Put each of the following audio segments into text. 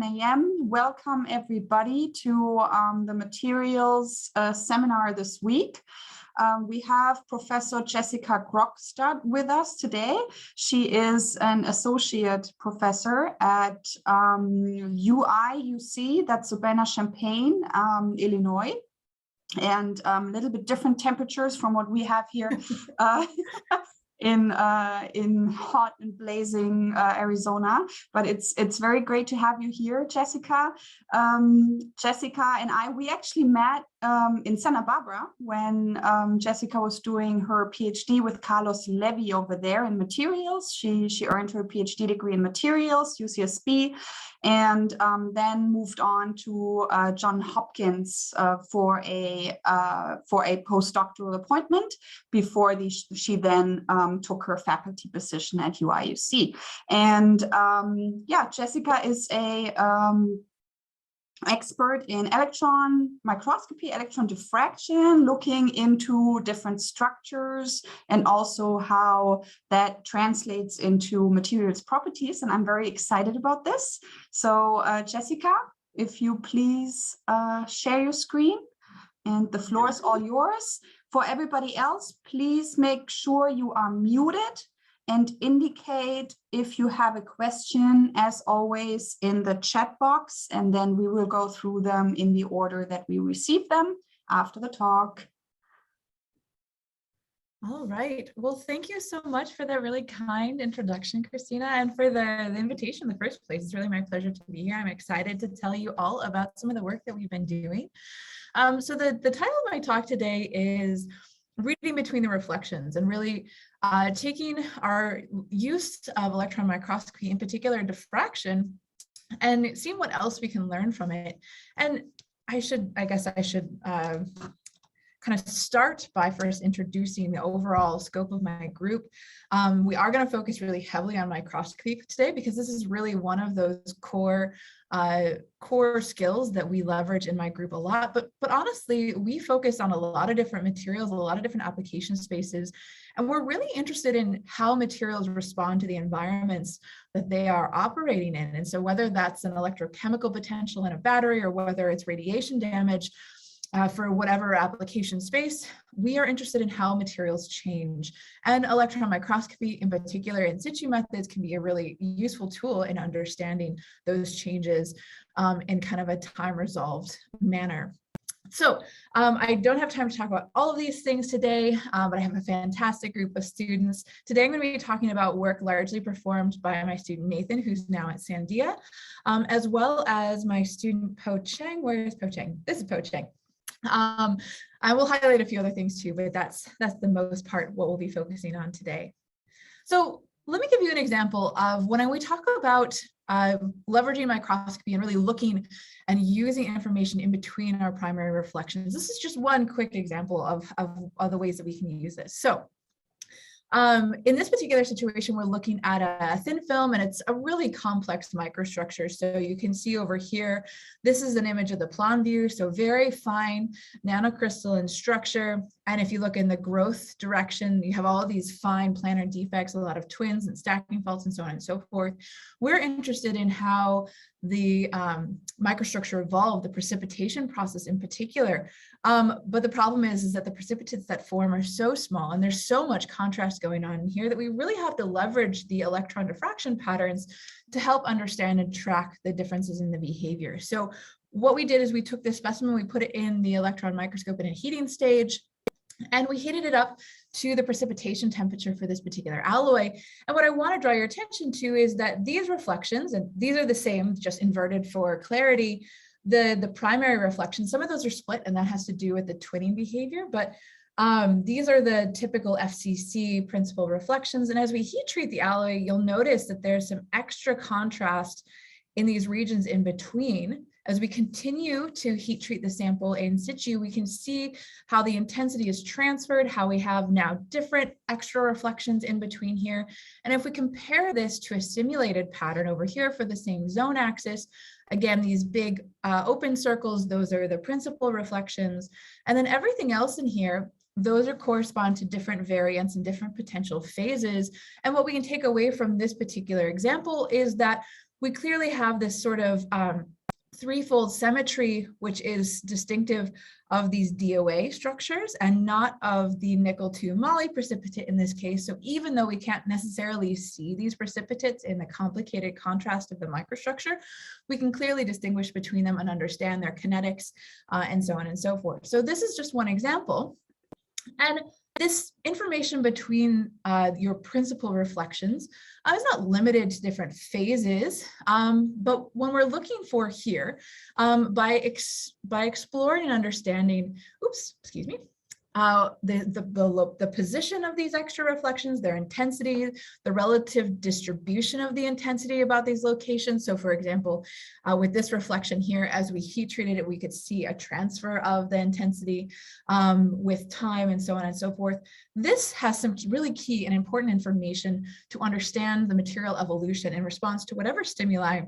a.m. Welcome everybody to the materials seminar this week. We have Professor Jessica Krogstad with us today. She is an associate professor at UC, that's Urbana-Champaign, Illinois. And a little bit different temperatures from what we have here in hot and blazing Arizona, but it's very great to have you here, Jessica. Jessica and we actually met in Santa Barbara when Jessica was doing her PhD with Carlos Levy over there in materials. She earned her PhD degree in materials, UCSB, and then moved on to Johns Hopkins for a postdoctoral appointment before she then took her faculty position at UIUC. And yeah, Jessica is a expert in electron microscopy, electron diffraction, looking into different structures and also how that translates into materials properties. And I'm very excited about this. So Jessica, if you please share your screen, and the floor is all yours. For everybody else, please make sure you are muted and indicate if you have a question, as always, in the chat box, and then we will go through them in the order that we receive them after the talk. All right. Well, thank you so much for that really kind introduction, Christina, and for the invitation in the first place. It's really my pleasure to be here. I'm excited to tell you all about some of the work that we've been doing. So the title of my talk today is Reading Between the Reflections, and really taking our use of electron microscopy, in particular diffraction, and seeing what else we can learn from it. And I guess I should kind of start by first introducing the overall scope of my group. We are going to focus really heavily on microscopy today because this is really one of those core skills that we leverage in my group a lot. But honestly, we focus on a lot of different materials, a lot of different application spaces, and we're really interested in how materials respond to the environments that they are operating in. And so whether that's an electrochemical potential in a battery or whether it's radiation damage, for whatever application space, we are interested in how materials change. And electron microscopy, in particular in situ methods, can be a really useful tool in understanding those changes in kind of a time-resolved manner. So I don't have time to talk about all of these things today, but I have a fantastic group of students. Today I'm going to be talking about work largely performed by my student Nathan, who's now at Sandia, as well as my student Po Cheng. Where is Po Cheng? This is Po Cheng. I will highlight a few other things too, but that's the most part what we'll be focusing on today. So let me give you an example of when we talk about leveraging microscopy and really looking and using information in between our primary reflections. This is just one quick example of the ways that we can use this. So in this particular situation, we're looking at a thin film, and it's a really complex microstructure. So you can see over here, this is an image of the plan view. So very fine nanocrystalline structure. And if you look in the growth direction, you have all of these fine planar defects, a lot of twins and stacking faults and so on and so forth. We're interested in how the microstructure evolved, the precipitation process in particular. But the problem is that the precipitates that form are so small and there's so much contrast going on here that we really have to leverage the electron diffraction patterns to help understand and track the differences in the behavior. So what we did is we took this specimen, we put it in the electron microscope in a heating stage, and we heated it up to the precipitation temperature for this particular alloy. And what I want to draw your attention to is that these reflections, and these are the same, just inverted for clarity, the primary reflections, some of those are split, and that has to do with the twinning behavior, but these are the typical FCC principal reflections. And as we heat treat the alloy, you'll notice that there's some extra contrast in these regions in between. As we continue to heat treat the sample in situ, we can see how the intensity is transferred, how we have now different extra reflections in between here. And if we compare this to a simulated pattern over here for the same zone axis, again, these big open circles, those are the principal reflections. And then everything else in here, those are correspond to different variants and different potential phases. And what we can take away from this particular example is that we clearly have this sort of threefold symmetry, which is distinctive of these DOA structures and not of the nickel 2 moly precipitate in this case. So even though we can't necessarily see these precipitates in the complicated contrast of the microstructure, we can clearly distinguish between them and understand their kinetics and so on and so forth. So this is just one example. And this information between your principal reflections is not limited to different phases, but when we're looking for here, by exploring and understanding, the position of these extra reflections, their intensity, the relative distribution of the intensity about these locations. So for example, with this reflection here, as we heat treated it, we could see a transfer of the intensity with time and so on and so forth. This has some really key and important information to understand the material evolution in response to whatever stimuli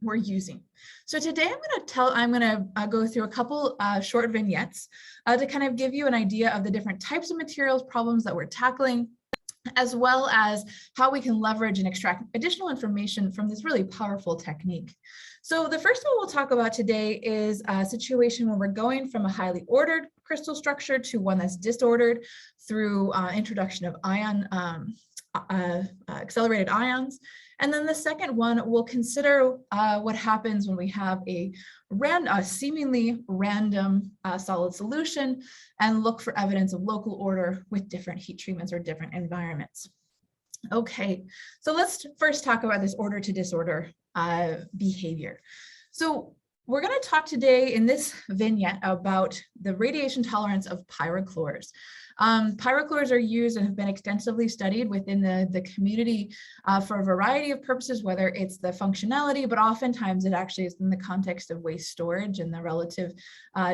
we're using. So today I'm going to go through a couple short vignettes to kind of give you an idea of the different types of materials problems that we're tackling, as well as how we can leverage and extract additional information from this really powerful technique. So the first one we'll talk about today is a situation where we're going from a highly ordered crystal structure to one that's disordered through introduction of accelerated ions. And then the second one, we'll consider what happens when we have a seemingly random solid solution and look for evidence of local order with different heat treatments or different environments. Okay, so let's first talk about this order to disorder behavior. So we're going to talk today in this vignette about the radiation tolerance of pyrochlores. Pyrochlores are used and have been extensively studied within the community for a variety of purposes, whether it's the functionality, but oftentimes it actually is in the context of waste storage and the relative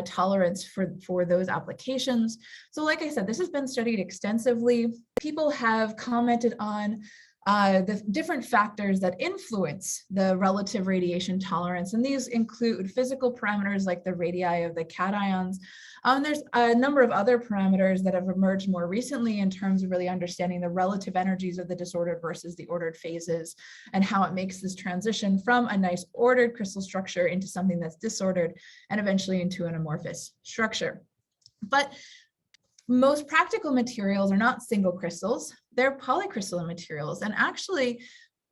tolerance for those applications. So like I said, this has been studied extensively. People have commented on the different factors that influence the relative radiation tolerance, and these include physical parameters like the radii of the cations. There's a number of other parameters that have emerged more recently in terms of really understanding the relative energies of the disordered versus the ordered phases and how it makes this transition from a nice ordered crystal structure into something that's disordered and eventually into an amorphous structure. But most practical materials are not single crystals, they're polycrystalline materials. And actually,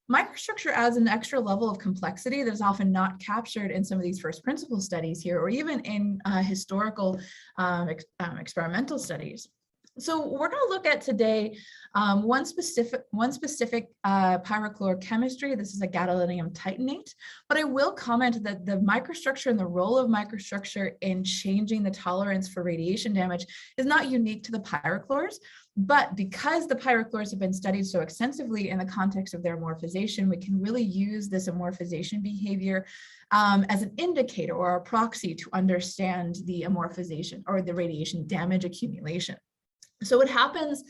microstructure adds an extra level of complexity that is often not captured in some of these first principle studies here, or even in historical experimental studies. So we're going to look at today one specific pyrochlore chemistry. This is a gadolinium titanate, but I will comment that the microstructure and the role of microstructure in changing the tolerance for radiation damage is not unique to the pyrochlores, but because the pyrochlores have been studied so extensively in the context of their amorphization, we can really use this amorphization behavior as an indicator or a proxy to understand the amorphization or the radiation damage accumulation. So what happens,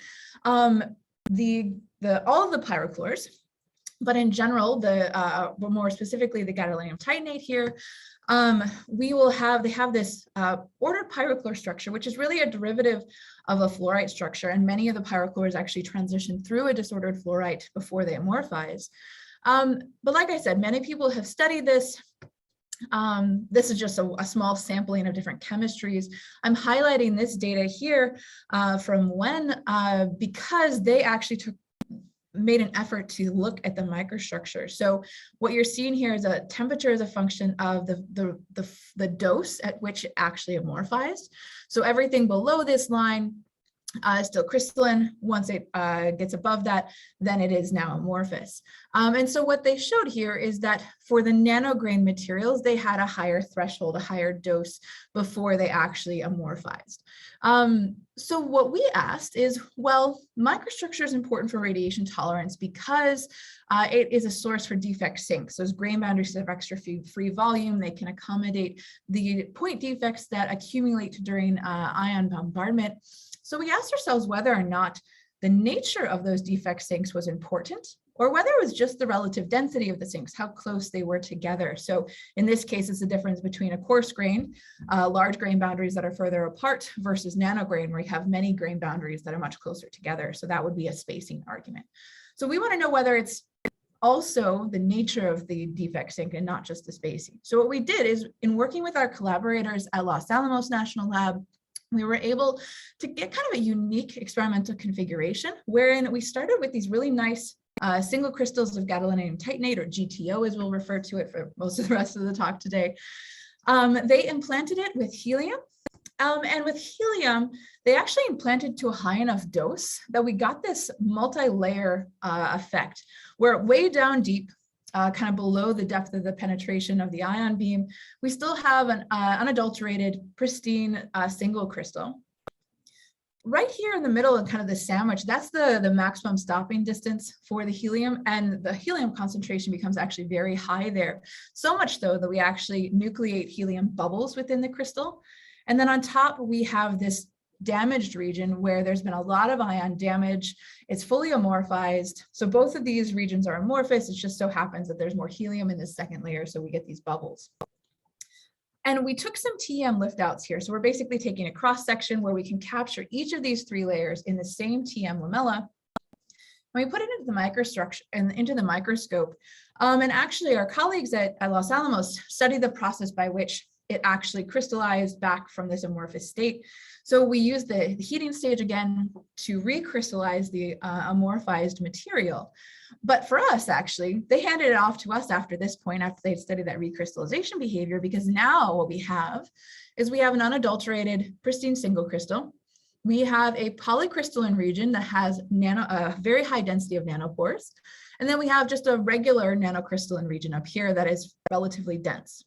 all of the pyrochlores, but in general, more specifically the gadolinium titanate here, they have this ordered pyrochlore structure, which is really a derivative of a fluorite structure, and many of the pyrochlores actually transition through a disordered fluorite before they amorphize. But like I said, many people have studied this. This is just a small sampling of different chemistries. I'm highlighting this data here from Wen because they actually made an effort to look at the microstructure. So what you're seeing here is a temperature as a function of the dose at which it actually amorphized. So everything below this line is still crystalline. Once it gets above that, then it is now amorphous. And so what they showed here is that for the nanograin materials, they had a higher threshold, a higher dose before they actually amorphized. So what we asked is, well, microstructure is important for radiation tolerance because it is a source for defect sinks. Those grain boundaries have extra free volume. They can accommodate the point defects that accumulate during ion bombardment. So we asked ourselves whether or not the nature of those defect sinks was important, or whether it was just the relative density of the sinks, how close they were together. So in this case, it's the difference between a coarse grain, large grain boundaries that are further apart versus nanograin, where you have many grain boundaries that are much closer together. So that would be a spacing argument. So we want to know whether it's also the nature of the defect sink and not just the spacing. So what we did is, in working with our collaborators at Los Alamos National Lab, we were able to get kind of a unique experimental configuration wherein we started with these really nice single crystals of gadolinium titanate, or GTO as we'll refer to it for most of the rest of the talk today. They implanted it with helium. And with helium, they actually implanted to a high enough dose that we got this multi-layer effect, where way down deep, kind of below the depth of the penetration of the ion beam, we still have an unadulterated, pristine single crystal. Right here in the middle and kind of the sandwich, that's the maximum stopping distance for the helium, and the helium concentration becomes actually very high there. So much so that we actually nucleate helium bubbles within the crystal. And then on top, we have this damaged region where there's been a lot of ion damage. It's fully amorphized. So both of these regions are amorphous. It just so happens that there's more helium in the second layer, so we get these bubbles. And we took some TEM lift outs here. So we're basically taking a cross section where we can capture each of these three layers in the same TM lamella. And we put it into the microstructure and into the microscope. And actually our colleagues at Los Alamos studied the process by which it actually crystallized back from this amorphous state. So we used the heating stage again to recrystallize the amorphized material. But for us, actually, they handed it off to us after this point, after they'd studied that recrystallization behavior, because now what we have is we have an unadulterated, pristine single crystal. We have a polycrystalline region that has a very high density of nanopores. And then we have just a regular nanocrystalline region up here that is relatively dense.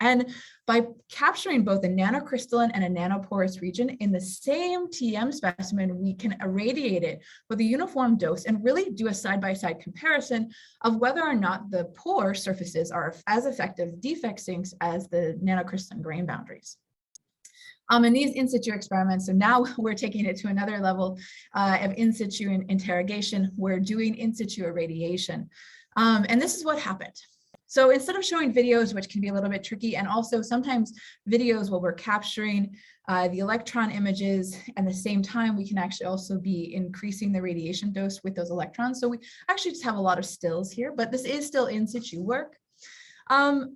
And by capturing both a nanocrystalline and a nanoporous region in the same TM specimen, we can irradiate it with a uniform dose and really do a side-by-side comparison of whether or not the pore surfaces are as effective defect sinks as the nanocrystalline grain boundaries. In these in situ experiments, so now we're taking it to another level of in situ interrogation. We're doing in situ irradiation. And this is what happened. So instead of showing videos, which can be a little bit tricky, and also sometimes videos where we're capturing the electron images, and at the same time, we can actually also be increasing the radiation dose with those electrons. So we actually just have a lot of stills here, but this is still in situ work.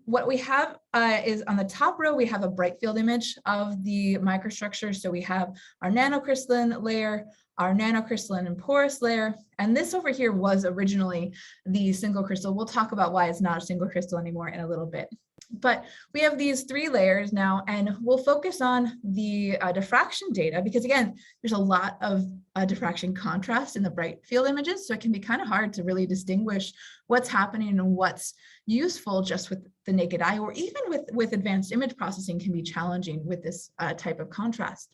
What we have is on the top row, we have a bright field image of the microstructure. So we have our nanocrystalline layer, our nanocrystalline and porous layer. And this over here was originally the single crystal. We'll talk about why it's not a single crystal anymore in a little bit. But we have these three layers now, and we'll focus on the diffraction data, because again, there's a lot of diffraction contrast in the bright field images. So it can be kind of hard to really distinguish what's happening and what's useful just with the naked eye, or even with advanced image processing can be challenging with this type of contrast.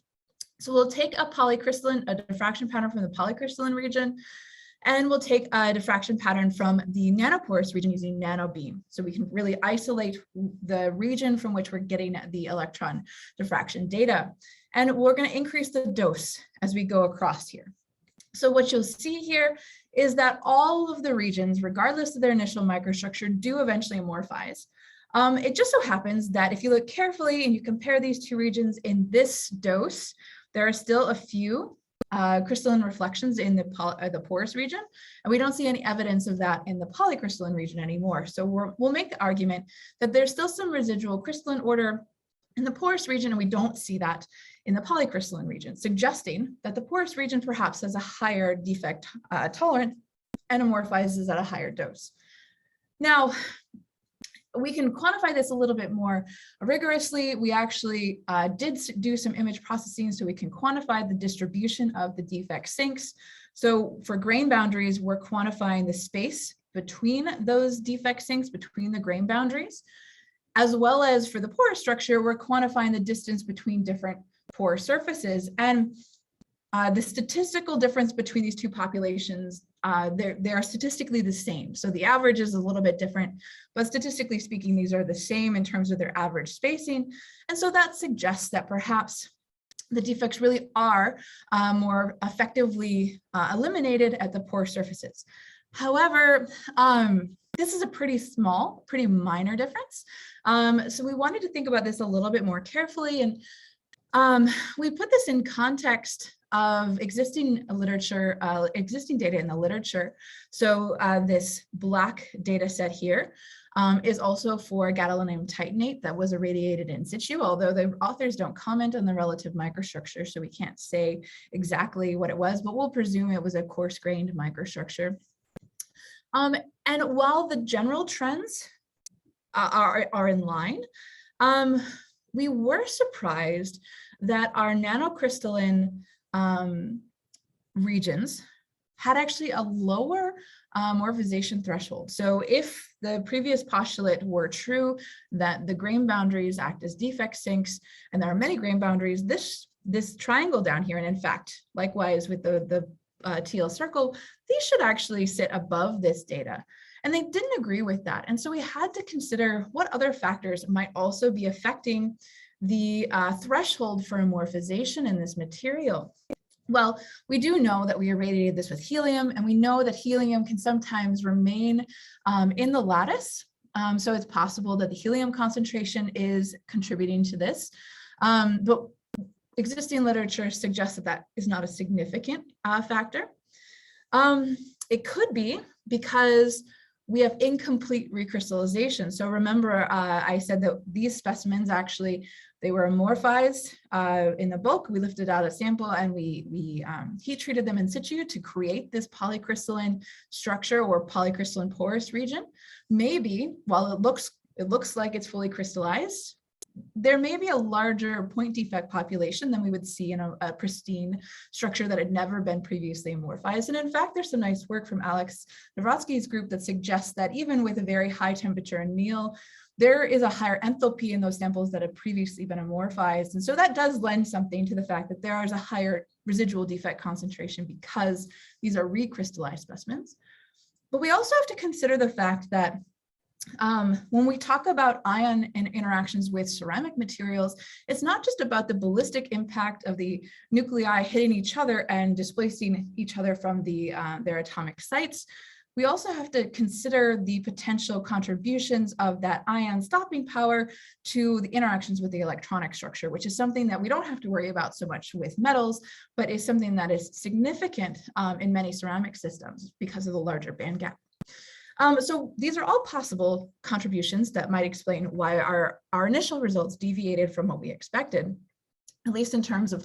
So we'll take a diffraction pattern from the polycrystalline region, and we'll take a diffraction pattern from the nanoporous region using nanobeam. So we can really isolate the region from which we're getting the electron diffraction data. And we're going to increase the dose as we go across here. So what you'll see here is that all of the regions, regardless of their initial microstructure, do eventually amorphize. It just so happens that if you look carefully and you compare these two regions in this dose, there are still a few crystalline reflections in the porous region, and we don't see any evidence of that in the polycrystalline region anymore. So we'll make the argument that there's still some residual crystalline order in the porous region, and we don't see that in the polycrystalline region, suggesting that the porous region perhaps has a higher defect tolerance and amorphizes at a higher dose. Now, we can quantify this a little bit more rigorously. We actually did do some image processing so we can quantify the distribution of the defect sinks. So for grain boundaries, we're quantifying the space between those defect sinks, between the grain boundaries, as well as for the pore structure, we're quantifying the distance between different pore surfaces. And the statistical difference between these two populations, they are statistically the same. So the average is a little bit different, but statistically speaking, these are the same in terms of their average spacing. And so that suggests that perhaps the defects really are more effectively eliminated at the pore surfaces. However, this is a pretty small, pretty minor difference. So we wanted to think about this a little bit more carefully, and we put this in context of existing literature, existing data in the literature. So this black data set here is also for gadolinium titanate that was irradiated in situ, although the authors don't comment on the relative microstructure, so we can't say exactly what it was, but we'll presume it was a coarse-grained microstructure. And while the general trends are in line, we were surprised that our nanocrystalline regions had actually a lower morphization threshold. So if the previous postulate were true, that the grain boundaries act as defect sinks, and there are many grain boundaries, this triangle down here, and in fact, likewise with the teal circle, these should actually sit above this data. And they didn't agree with that. And so we had to consider what other factors might also be affecting the threshold for amorphization in this material. Well, we do know that we irradiated this with helium, and we know that helium can sometimes remain in the lattice. So it's possible that the helium concentration is contributing to this. But existing literature suggests that that is not a significant factor. It could be because we have incomplete recrystallization. So remember, I said that these specimens actually, they were amorphized in the bulk. We lifted out a sample and we heat treated them in situ to create this polycrystalline structure or polycrystalline porous region. Maybe while it looks like it's fully crystallized, there may be a larger point defect population than we would see in a pristine structure that had never been previously amorphized. And in fact, there's some nice work from Alex Navratsky's group that suggests that even with a very high temperature anneal, there is a higher enthalpy in those samples that have previously been amorphized. And so that does lend something to the fact that there is a higher residual defect concentration because these are recrystallized specimens. But we also have to consider the fact that when we talk about ion and interactions with ceramic materials, it's not just about the ballistic impact of the nuclei hitting each other and displacing each other from their atomic sites. We also have to consider the potential contributions of that ion stopping power to the interactions with the electronic structure, which is something that we don't have to worry about so much with metals, but is something that is significant in many ceramic systems because of the larger band gap. So these are all possible contributions that might explain why our initial results deviated from what we expected, at least in terms of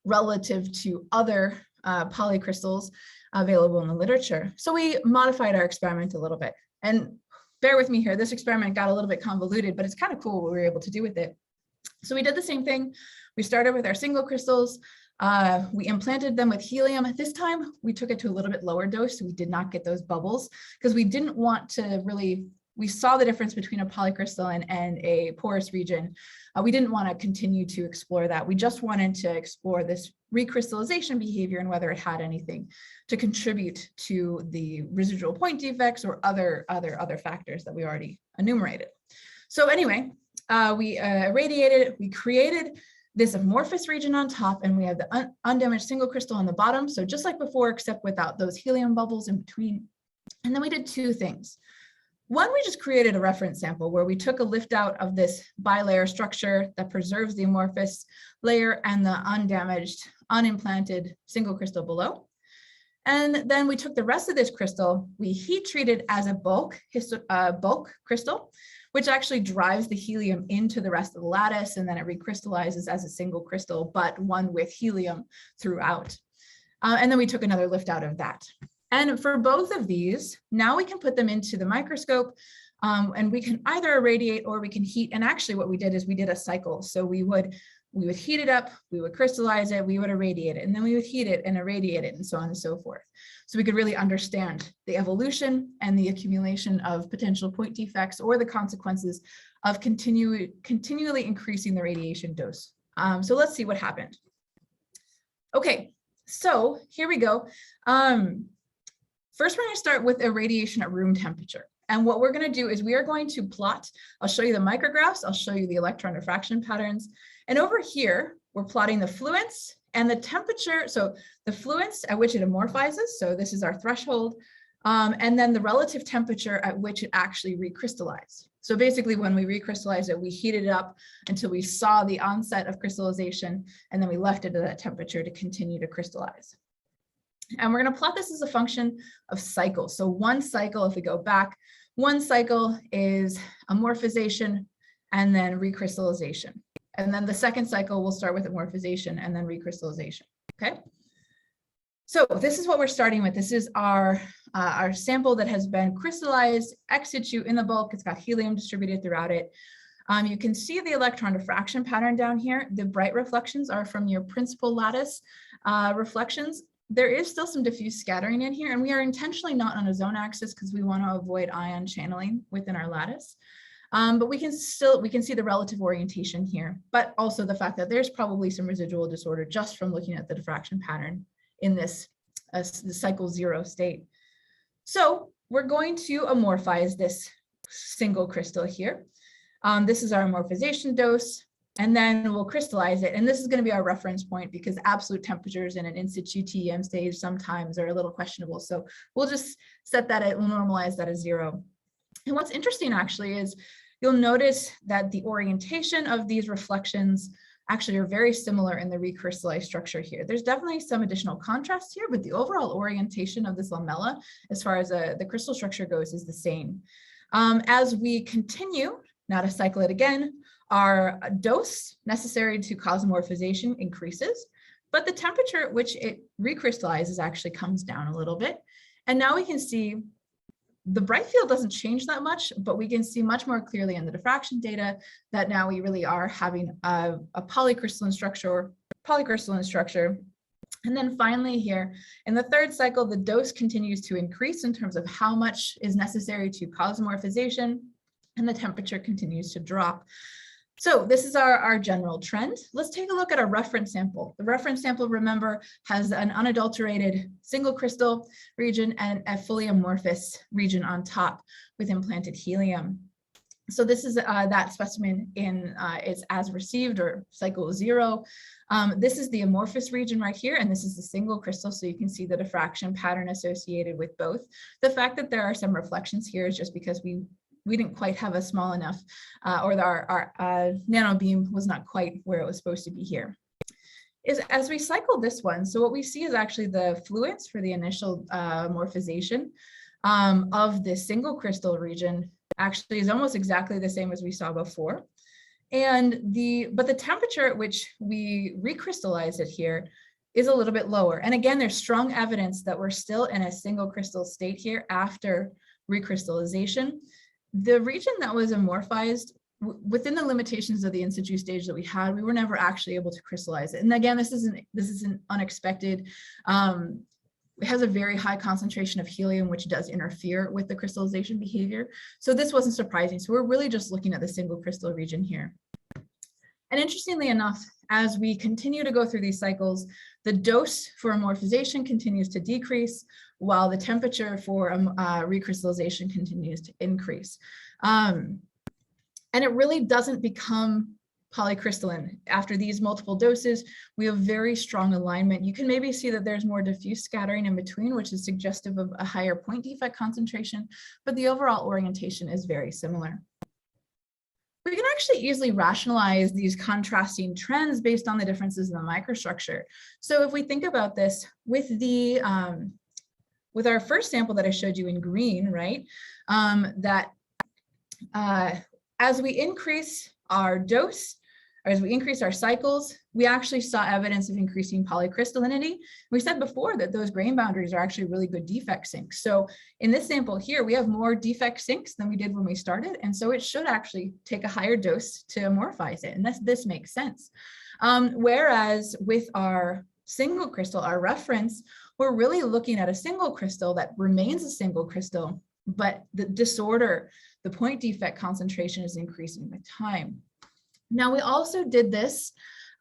relative to other polycrystals available in the literature. So we modified our experiment a little bit, and bear with me here, this experiment got a little bit convoluted, but it's kind of cool what we were able to do with it. So we did the same thing. We started with our single crystals. We implanted them with helium. This time we took it to a little bit lower dose, so we did not get those bubbles because we didn't want to really, we saw the difference between a polycrystalline and a porous region. We didn't want to continue to explore that. We just wanted to explore this recrystallization behavior and whether it had anything to contribute to the residual point defects or other factors that we already enumerated. So anyway, we irradiated, we created this amorphous region on top, and we have the undamaged single crystal on the bottom. So just like before, except without those helium bubbles in between. And then we did two things. One, we just created a reference sample where we took a lift out of this bilayer structure that preserves the amorphous layer and the undamaged, unimplanted single crystal below. And then we took the rest of this crystal, we heat treated as a bulk crystal, which actually drives the helium into the rest of the lattice, and then it recrystallizes as a single crystal, but one with helium throughout. And then we took another lift out of that. And for both of these, now we can put them into the microscope, and we can either irradiate or we can heat. And actually what we did is we did a cycle. So we would heat it up, we would crystallize it, we would irradiate it, and then we would heat it and irradiate it, and so on and so forth. So we could really understand the evolution and the accumulation of potential point defects or the consequences of continually increasing the radiation dose. So let's see what happened. Okay, so here we go. First, we're going to start with irradiation at room temperature. And what we're going to do is we are going to plot, I'll show you the micrographs, I'll show you the electron diffraction patterns. And over here, we're plotting the fluence and the temperature. So the fluence at which it amorphizes, so this is our threshold, and then the relative temperature at which it actually recrystallizes. So basically when we recrystallized it, we heated it up until we saw the onset of crystallization, and then we left it at that temperature to continue to crystallize. And we're going to plot this as a function of cycles. So one cycle, if we go back, one cycle is amorphization and then recrystallization. And then the second cycle will start with amorphization and then recrystallization. Okay. So this is what we're starting with. This is our sample that has been crystallized ex situ in the bulk. It's got helium distributed throughout it. You can see the electron diffraction pattern down here. The bright reflections are from your principal lattice reflections. There is still some diffuse scattering in here, and we are intentionally not on a zone axis because we want to avoid ion channeling within our lattice. But we can see the relative orientation here, but also the fact that there's probably some residual disorder just from looking at the diffraction pattern in this the cycle 0 state. So we're going to amorphize this single crystal here. This is our amorphization dose, and then we'll crystallize it. And this is going to be our reference point because absolute temperatures in an in situ TEM stage sometimes are a little questionable. So we'll just set that we'll normalize that as 0. And what's interesting actually is you'll notice that the orientation of these reflections actually are very similar in the recrystallized structure here. There's definitely some additional contrast here, but the overall orientation of this lamella, as far as the crystal structure goes, is the same. As we continue, now to cycle it again, our dose necessary to cause amorphization increases, but the temperature at which it recrystallizes actually comes down a little bit. And now we can see the bright field doesn't change that much, but we can see much more clearly in the diffraction data that now we really are having a polycrystalline structure. And then finally here, in the third cycle, the dose continues to increase in terms of how much is necessary to cause amorphization, and the temperature continues to drop. So this is our general trend. Let's take a look at our reference sample. The reference sample, remember, has an unadulterated single crystal region and a fully amorphous region on top with implanted helium. So this is that specimen in its as received or cycle 0. This is the amorphous region right here, and this is the single crystal. So you can see the diffraction pattern associated with both. The fact that there are some reflections here is just because we didn't quite have a small enough, or our nano beam was not quite where it was supposed to be here. As we cycle this one, so what we see is actually the fluence for the initial amorphization of this single crystal region actually is almost exactly the same as we saw before. But the temperature at which we recrystallize it here is a little bit lower. And again, there's strong evidence that we're still in a single crystal state here after recrystallization. The region that was amorphized within the limitations of the in situ stage that we had, we were never actually able to crystallize it. And again, this isn't unexpected. It has a very high concentration of helium, which does interfere with the crystallization behavior. So this wasn't surprising. So we're really just looking at the single crystal region here. And interestingly enough, as we continue to go through these cycles, the dose for amorphization continues to decrease while the temperature for recrystallization continues to increase. And it really doesn't become polycrystalline. After these multiple doses, we have very strong alignment. You can maybe see that there's more diffuse scattering in between, which is suggestive of a higher point defect concentration, but the overall orientation is very similar. We can actually easily rationalize these contrasting trends based on the differences in the microstructure. So if we think about this with with our first sample that I showed you in green, right, as we increase our dose, or as we increase our cycles, we actually saw evidence of increasing polycrystallinity. We said before that those grain boundaries are actually really good defect sinks. So in this sample here, we have more defect sinks than we did when we started. And so it should actually take a higher dose to amorphize it. And this makes sense. Whereas with our single crystal, our reference, we're really looking at a single crystal that remains a single crystal, but the disorder, the point defect concentration is increasing with time. Now, we also did this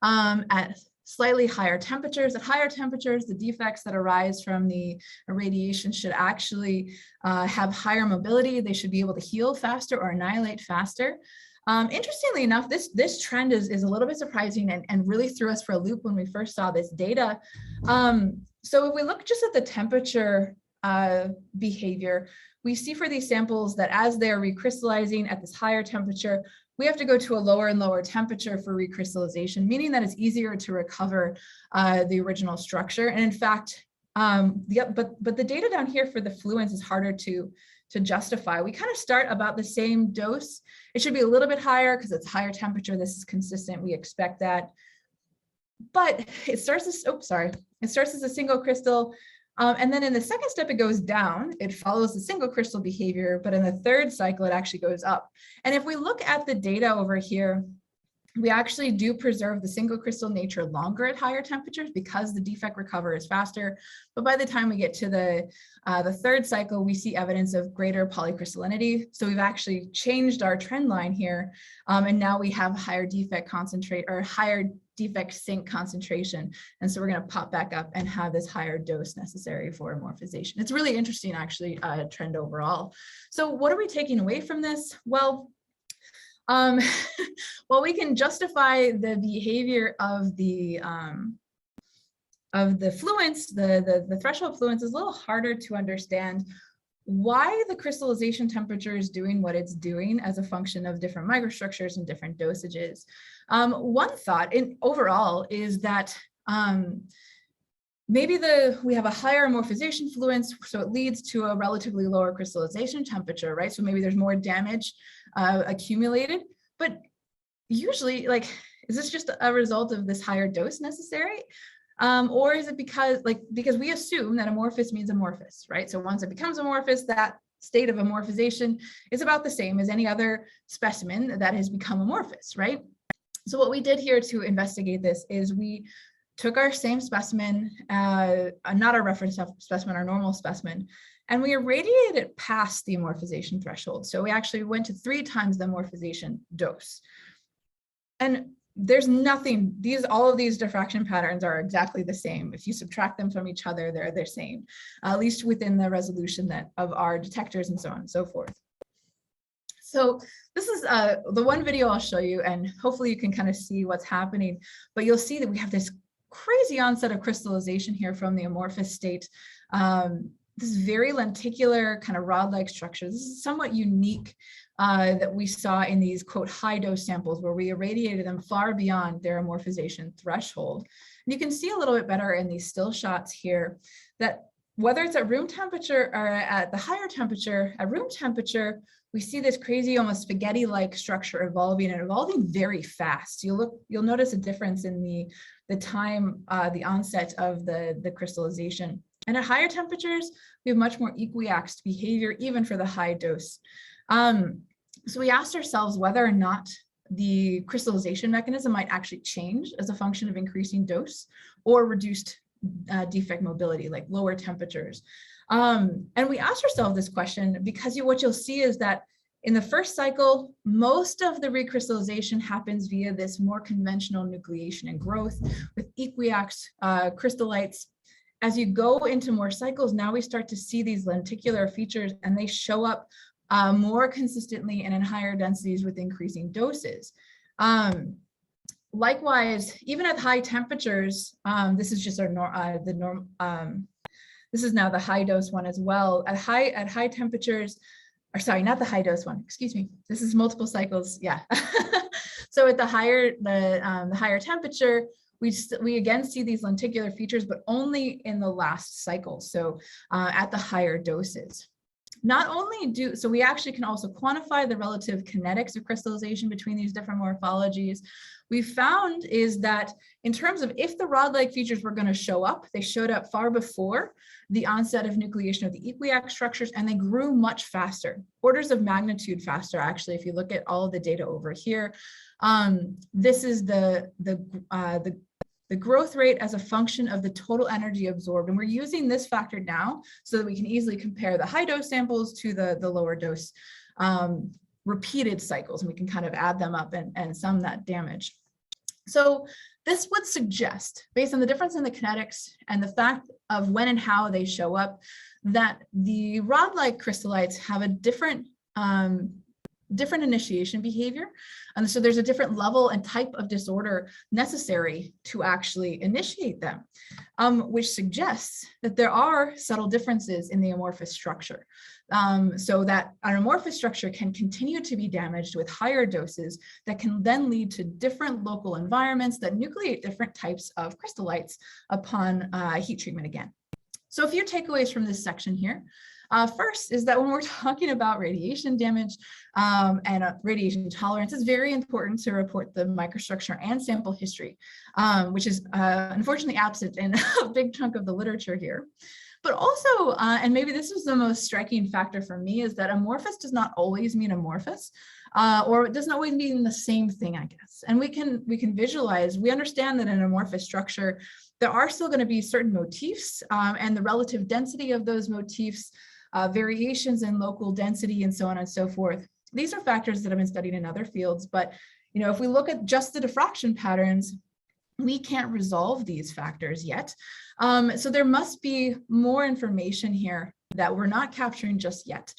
at slightly higher temperatures. At higher temperatures, the defects that arise from the irradiation should actually have higher mobility. They should be able to heal faster or annihilate faster. Interestingly enough, this trend is a little bit surprising and really threw us for a loop when we first saw this data. So if we look just at the temperature behavior, we see for these samples that as they're recrystallizing at this higher temperature, we have to go to a lower and lower temperature for recrystallization, meaning that it's easier to recover the original structure. And in fact, but the data down here for the fluence is harder to justify. We kind of start about the same dose. It should be a little bit higher because it's higher temperature. This is consistent. We expect that. But it starts as, it starts as a single crystal. And then in the second step, it goes down. It follows the single crystal behavior, but in the third cycle, it actually goes up. And if we look at the data over here, we actually do preserve the single crystal nature longer at higher temperatures because the defect recovers faster. But by the time we get to the third cycle, we see evidence of greater polycrystallinity. So we've actually changed our trend line here. And now we have higher defect concentrate or higher defect sink concentration. And so we're going to pop back up and have this higher dose necessary for amorphization. It's really interesting, actually, trend overall. So what are we taking away from this? Well, well, we can justify the behavior of the fluence, the threshold fluence is a little harder to understand why the crystallization temperature is doing what it's doing as a function of different microstructures and different dosages. One thought overall is that maybe we have a higher amorphization fluence, so it leads to a relatively lower crystallization temperature, right? So maybe there's more damage accumulated, but usually, like, is this just a result of this higher dose necessary? Or is it because we assume that amorphous means amorphous, right? So once it becomes amorphous, that state of amorphization is about the same as any other specimen that has become amorphous, right? So what we did here to investigate this is we took our same specimen, not our reference specimen, our normal specimen, and we irradiated it past the amorphization threshold. So we actually went to 3 times the amorphization dose. And there's nothing, all of these diffraction patterns are exactly the same. If you subtract them from each other, they're the same, at least within the resolution of our detectors and so on and so forth. So this is the one video I'll show you, and hopefully you can kind of see what's happening, but you'll see that we have this crazy onset of crystallization here from the amorphous state. This is very lenticular, kind of rod-like structure. This is somewhat unique that we saw in these, quote, high dose samples where we irradiated them far beyond their amorphization threshold. And you can see a little bit better in these still shots here that whether it's at room temperature or at the higher temperature, at room temperature, we see this crazy, almost spaghetti-like structure evolving and evolving very fast. You'll notice a difference in the time, the onset of the crystallization. And at higher temperatures, we have much more equiaxed behavior, even for the high dose. So we asked ourselves whether or not the crystallization mechanism might actually change as a function of increasing dose or reduced defect mobility, like lower temperatures. And we asked ourselves this question because what you'll see is that in the first cycle, most of the recrystallization happens via this more conventional nucleation and growth with equiaxed crystallites. As you go into more cycles, now we start to see these lenticular features, and they show up more consistently and in higher densities with increasing doses. Likewise, even at high temperatures, this is just this is now the high dose one as well. At high temperatures, or sorry, not the high dose one, excuse me. This is multiple cycles, yeah. So at the higher temperature, we again see these lenticular features, but only in the last cycle. So at the higher doses. Not only so we actually can also quantify the relative kinetics of crystallization between these different morphologies. We found is that in terms of if the rod-like features were going to show up, they showed up far before the onset of nucleation of the equiax structures, and they grew much faster, orders of magnitude faster, actually, if you look at all of the data over here. This is the growth rate as a function of the total energy absorbed. And we're using this factor now so that we can easily compare the high dose samples to the lower dose repeated cycles, and we can kind of add them up and sum that damage. So this would suggest, based on the difference in the kinetics and the fact of when and how they show up, that the rod-like crystallites have a different different initiation behavior. And so there's a different level and type of disorder necessary to actually initiate them, which suggests that there are subtle differences in the amorphous structure. So that an amorphous structure can continue to be damaged with higher doses that can then lead to different local environments that nucleate different types of crystallites upon heat treatment again. So a few takeaways from this section here. First is that when we're talking about radiation damage and radiation tolerance, it's very important to report the microstructure and sample history, which is unfortunately absent in a big chunk of the literature here. But also, and maybe this is the most striking factor for me, is that amorphous does not always mean amorphous, or it doesn't always mean the same thing, I guess. And we can visualize, we understand that in an amorphous structure, there are still going to be certain motifs, and the relative density of those motifs, variations in local density, and so on and so forth. These are factors that have been studied in other fields, but if we look at just the diffraction patterns, we can't resolve these factors yet. So there must be more information here that we're not capturing just yet.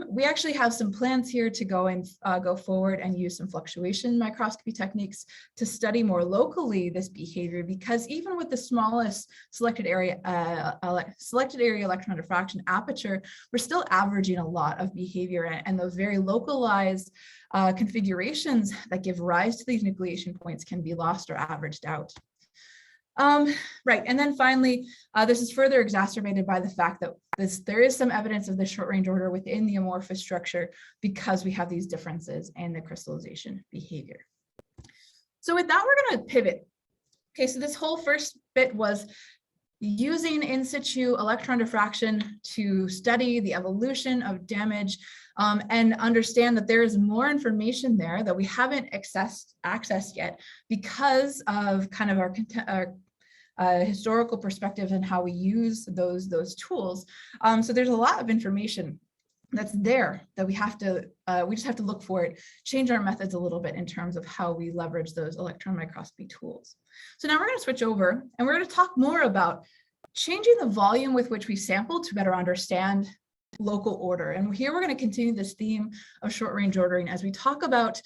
We actually have some plans here to go forward and use some fluctuation microscopy techniques to study more locally this behavior, because even with the smallest selected area electron diffraction aperture, we're still averaging a lot of behavior, and those very localized configurations that give rise to these nucleation points can be lost or averaged out. Right, and then finally, this is further exacerbated by the fact that there is some evidence of the short range order within the amorphous structure because we have these differences in the crystallization behavior. So with that, we're going to pivot. Okay, so this whole first bit was using in situ electron diffraction to study the evolution of damage and understand that there is more information there that we haven't accessed yet because of kind of our historical perspective and how we use those tools. So there's a lot of information that's there that we just have to look for it, change our methods a little bit in terms of how we leverage those electron microscopy tools. So now we're going to switch over and we're going to talk more about changing the volume with which we sample to better understand local order. And here we're going to continue this theme of short range ordering as we talk about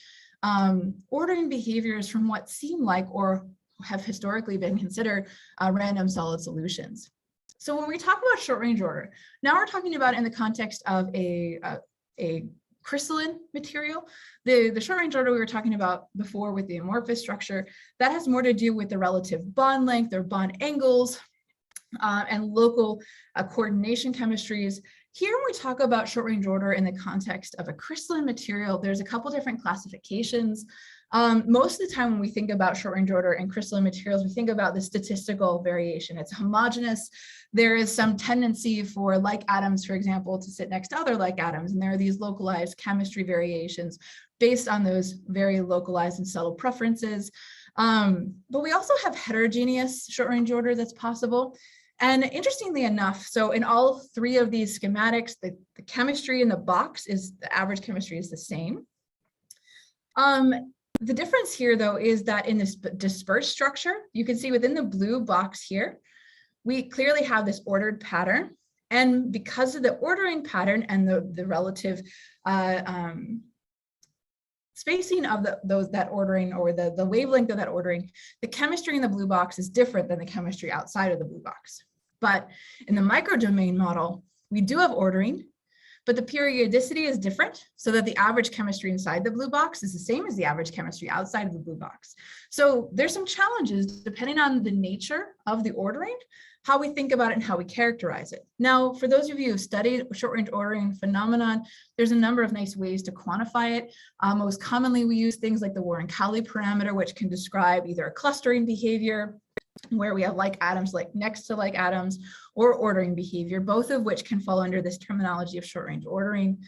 ordering behaviors from what seem like or have historically been considered random solid solutions. So when we talk about short range order, now we're talking about in the context of a crystalline material. The short range order we were talking about before with the amorphous structure, that has more to do with the relative bond length or bond angles and local coordination chemistries. Here, when we talk about short range order in the context of a crystalline material, there's a couple different classifications. Most of the time when we think about short range order in crystalline materials, we think about the statistical variation. It's homogeneous. There is some tendency for like atoms, for example, to sit next to other like atoms. And there are these localized chemistry variations based on those very localized and subtle preferences. But we also have heterogeneous short range order that's possible. And interestingly enough, so in all three of these schematics, the chemistry in the box is the average chemistry is the same. The difference here, though, is that in this dispersed structure, you can see within the blue box here, we clearly have this ordered pattern. And because of the ordering pattern and the relative spacing of that ordering, or the wavelength of that ordering, the chemistry in the blue box is different than the chemistry outside of the blue box. But in the microdomain model, we do have ordering, but the periodicity is different, so that the average chemistry inside the blue box is the same as the average chemistry outside of the blue box. So there's some challenges depending on the nature of the ordering, how we think about it and how we characterize it. Now, for those of you who studied short range ordering phenomenon, there's a number of nice ways to quantify it. Most commonly, we use things like the Warren-Cowley parameter, which can describe either a clustering behavior, where we have like atoms like next to like atoms, or ordering behavior, both of which can fall under this terminology of short range ordering.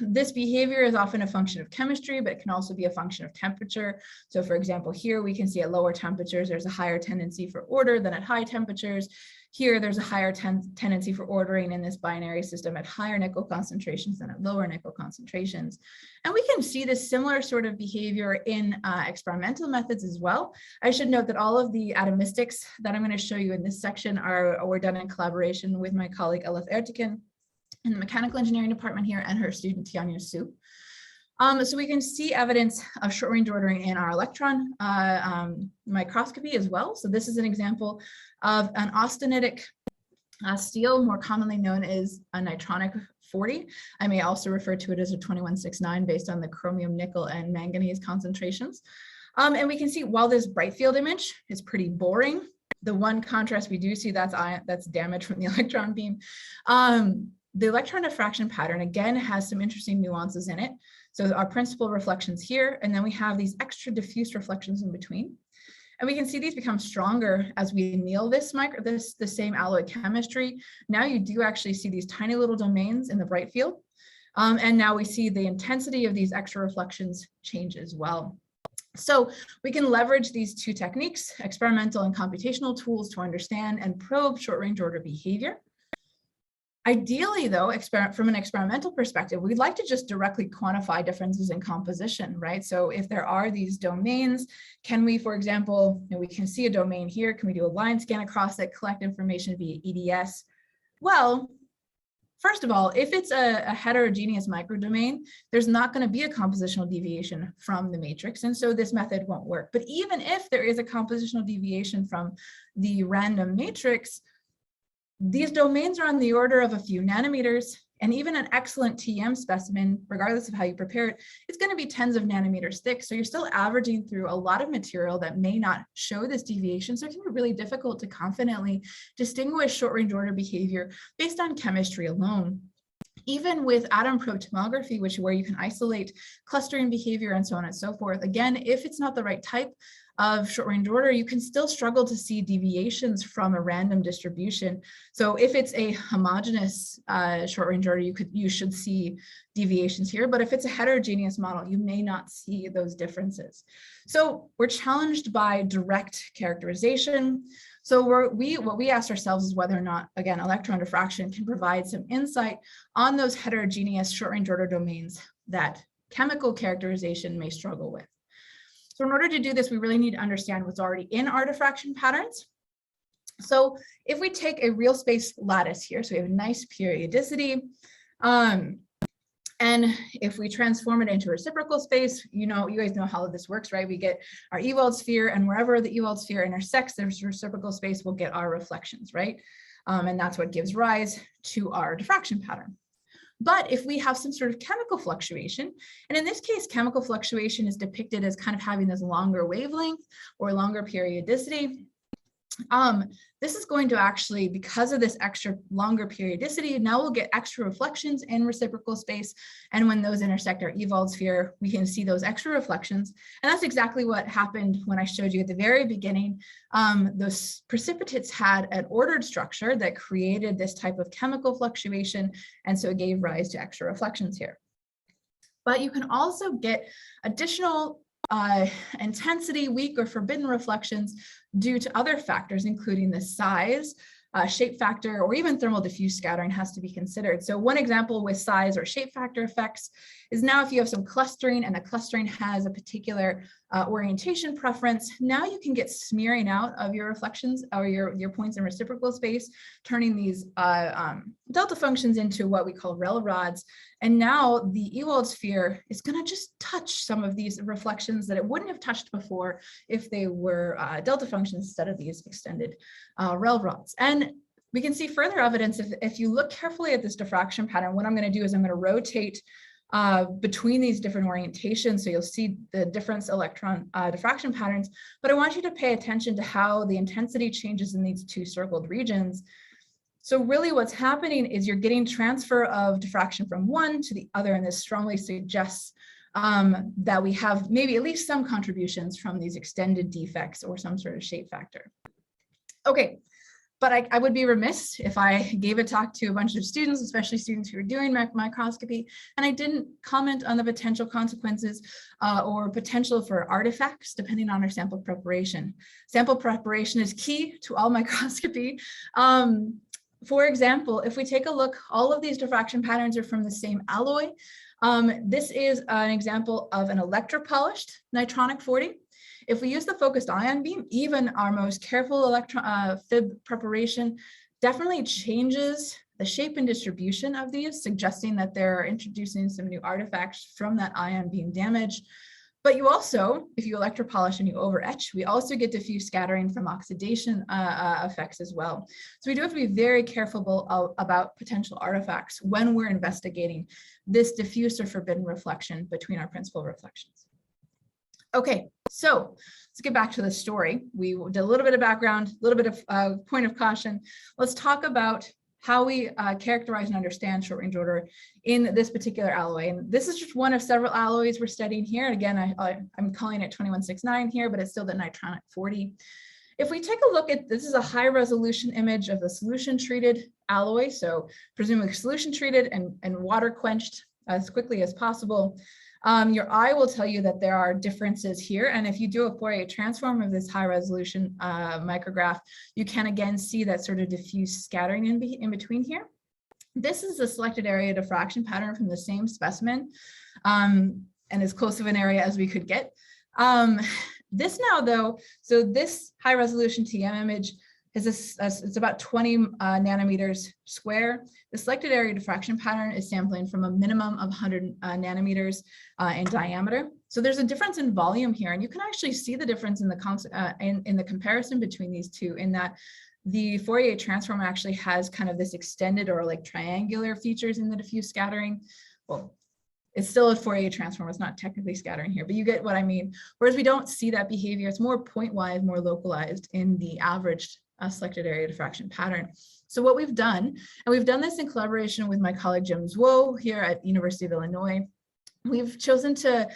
This behavior is often a function of chemistry, but it can also be a function of temperature. So for example, here we can see at lower temperatures, there's a higher tendency for order than at high temperatures. Here, there's a higher tendency for ordering in this binary system at higher nickel concentrations than at lower nickel concentrations. And we can see this similar sort of behavior in experimental methods as well. I should note that all of the atomistics that I'm going to show you in this section were done in collaboration with my colleague Elif Ertekin in the mechanical engineering department here and her student Tianya Su. So we can see evidence of short-range ordering in our electron microscopy as well. So this is an example of an austenitic steel, more commonly known as a nitronic 40. I may also refer to it as a 2169 based on the chromium, nickel, and manganese concentrations. And we can see while this bright field image is pretty boring, the one contrast we do see that's damage from the electron beam. The electron diffraction pattern, again, has some interesting nuances in it. So our principal reflections here, and then we have these extra diffuse reflections in between. And we can see these become stronger as we anneal the same alloy chemistry. Now you do actually see these tiny little domains in the bright field. And now we see the intensity of these extra reflections change as well. So we can leverage these two techniques, experimental and computational tools, to understand and probe short-range order behavior. Ideally, though, from an experimental perspective, we'd like to just directly quantify differences in composition, right? So if there are these domains, can we, for example, we can see a domain here, can we do a line scan across it, collect information via EDS? Well, first of all, if it's a heterogeneous microdomain, there's not going to be a compositional deviation from the matrix, and so this method won't work. But even if there is a compositional deviation from the random matrix, these domains are on the order of a few nanometers, and even an excellent TM specimen, regardless of how you prepare it, it's going to be tens of nanometers thick. So you're still averaging through a lot of material that may not show this deviation. So it can be really difficult to confidently distinguish short-range order behavior based on chemistry alone. Even with atom probe tomography, where you can isolate clustering behavior and so on and so forth, again, if it's not the right type of short-range order, you can still struggle to see deviations from a random distribution. So if it's a homogeneous short-range order, you should see deviations here. But if it's a heterogeneous model, you may not see those differences. So we're challenged by direct characterization. So what we asked ourselves is whether or not, again, electron diffraction can provide some insight on those heterogeneous short-range order domains that chemical characterization may struggle with. So in order to do this, we really need to understand what's already in our diffraction patterns. So if we take a real space lattice here, so we have a nice periodicity, and if we transform it into reciprocal space, you guys know how this works, right? We get our Ewald sphere, and wherever the Ewald sphere intersects the reciprocal space, we'll get our reflections, right? And that's what gives rise to our diffraction pattern. But if we have some sort of chemical fluctuation, and in this case, chemical fluctuation is depicted as kind of having this longer wavelength or longer periodicity, this is going to actually, because of this extra longer periodicity, now we'll get extra reflections in reciprocal space. And when those intersect our Ewald sphere, we can see those extra reflections. And that's exactly what happened when I showed you at the very beginning. Those precipitates had an ordered structure that created this type of chemical fluctuation. And so it gave rise to extra reflections here. But you can also get additional intensity, weak or forbidden reflections due to other factors, including the size, shape factor, or even thermal diffuse scattering has to be considered. So one example with size or shape factor effects is now if you have some clustering and the clustering has a particular orientation preference, now you can get smearing out of your reflections or your points in reciprocal space, turning these delta functions into what we call REL rods. And now the Ewald sphere is going to just touch some of these reflections that it wouldn't have touched before if they were delta functions instead of these extended REL rods. And we can see further evidence if you look carefully at this diffraction pattern. What I'm going to do is I'm going to rotate between these different orientations, so you'll see the different electron diffraction patterns, but I want you to pay attention to how the intensity changes in these two circled regions. So really what's happening is you're getting transfer of diffraction from one to the other, and this strongly suggests that we have maybe at least some contributions from these extended defects or some sort of shape factor. Okay. But I would be remiss if I gave a talk to a bunch of students, especially students who are doing microscopy, and I didn't comment on the potential consequences or potential for artifacts, depending on our sample preparation. Sample preparation is key to all microscopy. For example, if we take a look, all of these diffraction patterns are from the same alloy. This is an example of an electropolished nitronic 40. If we use the focused ion beam, even our most careful fib preparation definitely changes the shape and distribution of these, suggesting that they're introducing some new artifacts from that ion beam damage. But you also, if you electropolish and you over etch, we also get diffuse scattering from oxidation effects as well. So we do have to be very careful about potential artifacts when we're investigating this diffuse or forbidden reflection between our principal reflections. Okay, so let's get back to the story. We did a little bit of background, a little bit of point of caution. Let's talk about how we characterize and understand short-range order in this particular alloy. And this is just one of several alloys we're studying here. And again, I'm calling it 2169 here, but it's still the nitronic 40. If we take a look at, this is a high resolution image of the solution treated alloy. So presumably solution treated and water quenched as quickly as possible. Your eye will tell you that there are differences here. And if you do a Fourier transform of this high resolution micrograph, you can again see that sort of diffuse scattering in between here. This is a selected area diffraction pattern from the same specimen and as close of an area as we could get. This now though, so this high resolution TM image is it's about 20 nanometers square. The selected area diffraction pattern is sampling from a minimum of 100 nanometers in diameter. So there's a difference in volume here, and you can actually see the difference in the comparison between these two, in that the Fourier transform actually has kind of this extended or like triangular features in the diffuse scattering. Well, it's still a Fourier transform, it's not technically scattering here, but you get what I mean. Whereas we don't see that behavior, it's more point-wise, more localized in the average selected area diffraction pattern. So what we've done, and we've done this in collaboration with my colleague Jim Zwo here at University of Illinois, we've chosen to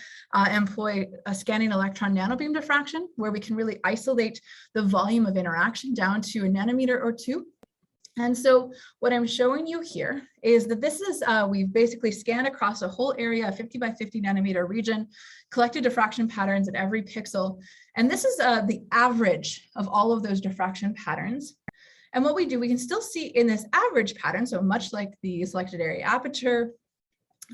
employ a scanning electron nanobeam diffraction, where we can really isolate the volume of interaction down to a nanometer or two. And so what I'm showing you here is that this is, we've basically scanned across a whole area, a 50 by 50 nanometer region, collected diffraction patterns at every pixel. And this is the average of all of those diffraction patterns. And what we do, we can still see in this average pattern, so much like the selected area aperture,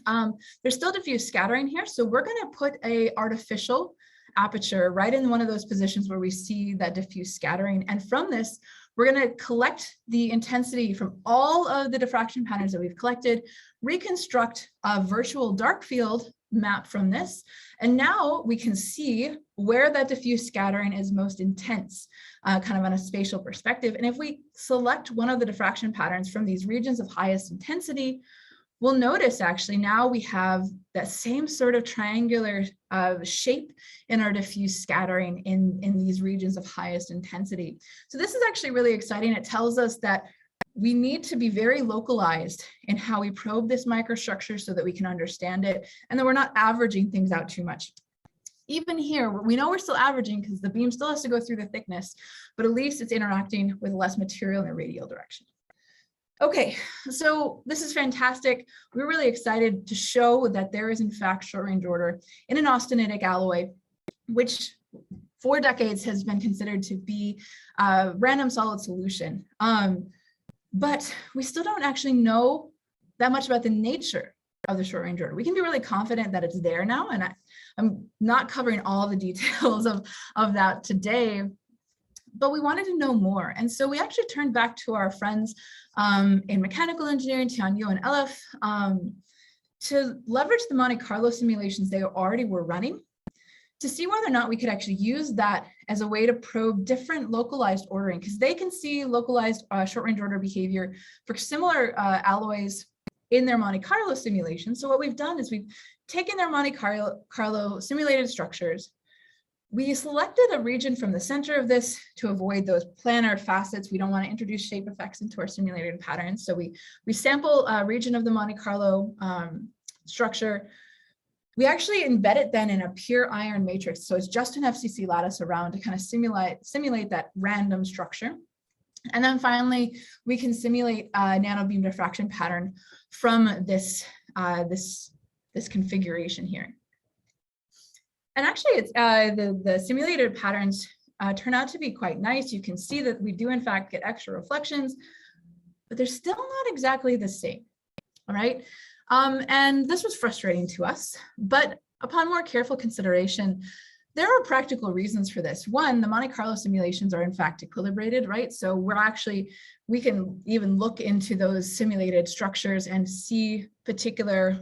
there's still diffuse scattering here. So we're going to put a artificial aperture right in one of those positions where we see that diffuse scattering. And from this, we're going to collect the intensity from all of the diffraction patterns that we've collected, reconstruct a virtual dark field map from this, and now we can see where that diffuse scattering is most intense, kind of on a spatial perspective. And if we select one of the diffraction patterns from these regions of highest intensity, we'll notice actually now we have that same sort of triangular shape in our diffuse scattering in these regions of highest intensity. So this is actually really exciting. It tells us that we need to be very localized in how we probe this microstructure so that we can understand it, and that we're not averaging things out too much. Even here, we know we're still averaging because the beam still has to go through the thickness, but at least it's interacting with less material in the radial direction. Okay, so this is fantastic. We're really excited to show that there is in fact short-range order in an austenitic alloy, which for decades has been considered to be a random solid solution. But we still don't actually know that much about the nature of the short-range order. We can be really confident that it's there now, and I'm not covering all the details of that today, but we wanted to know more. And so we actually turned back to our friends in mechanical engineering, Tianyo and Elif, to leverage the Monte Carlo simulations they already were running to see whether or not we could actually use that as a way to probe different localized ordering, because they can see localized short-range order behavior for similar alloys in their Monte Carlo simulation. So what we've done is we've taken their Monte Carlo simulated structures. We selected a region from the center of this to avoid those planar facets. We don't want to introduce shape effects into our simulated patterns. So we sample a region of the Monte Carlo structure. We actually embed it then in a pure iron matrix. So it's just an FCC lattice around to kind of simulate that random structure. And then finally, we can simulate a nanobeam diffraction pattern from this, this configuration here. And actually, it's the simulated patterns turn out to be quite nice. You can see that we do in fact get extra reflections, but they're still not exactly the same, all right? And this was frustrating to us, but upon more careful consideration, There are practical reasons for this. One, the Monte Carlo simulations are in fact equilibrated, right? So we can even look into those simulated structures and see particular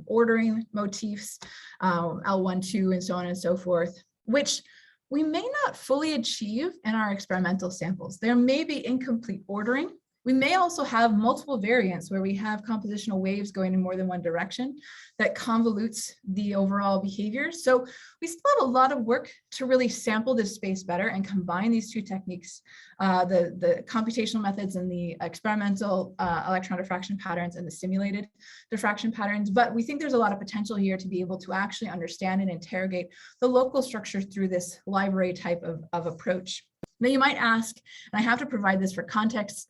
ordering motifs, L1, 2, and so on and so forth, which we may not fully achieve in our experimental samples. There may be incomplete ordering. We may also have multiple variants where we have compositional waves going in more than one direction that convolutes the overall behavior. So we still have a lot of work to really sample this space better and combine these two techniques, the computational methods and the experimental electron diffraction patterns and the simulated diffraction patterns. But we think there's a lot of potential here to be able to actually understand and interrogate the local structure through this library type of approach. Now you might ask, and I have to provide this for context,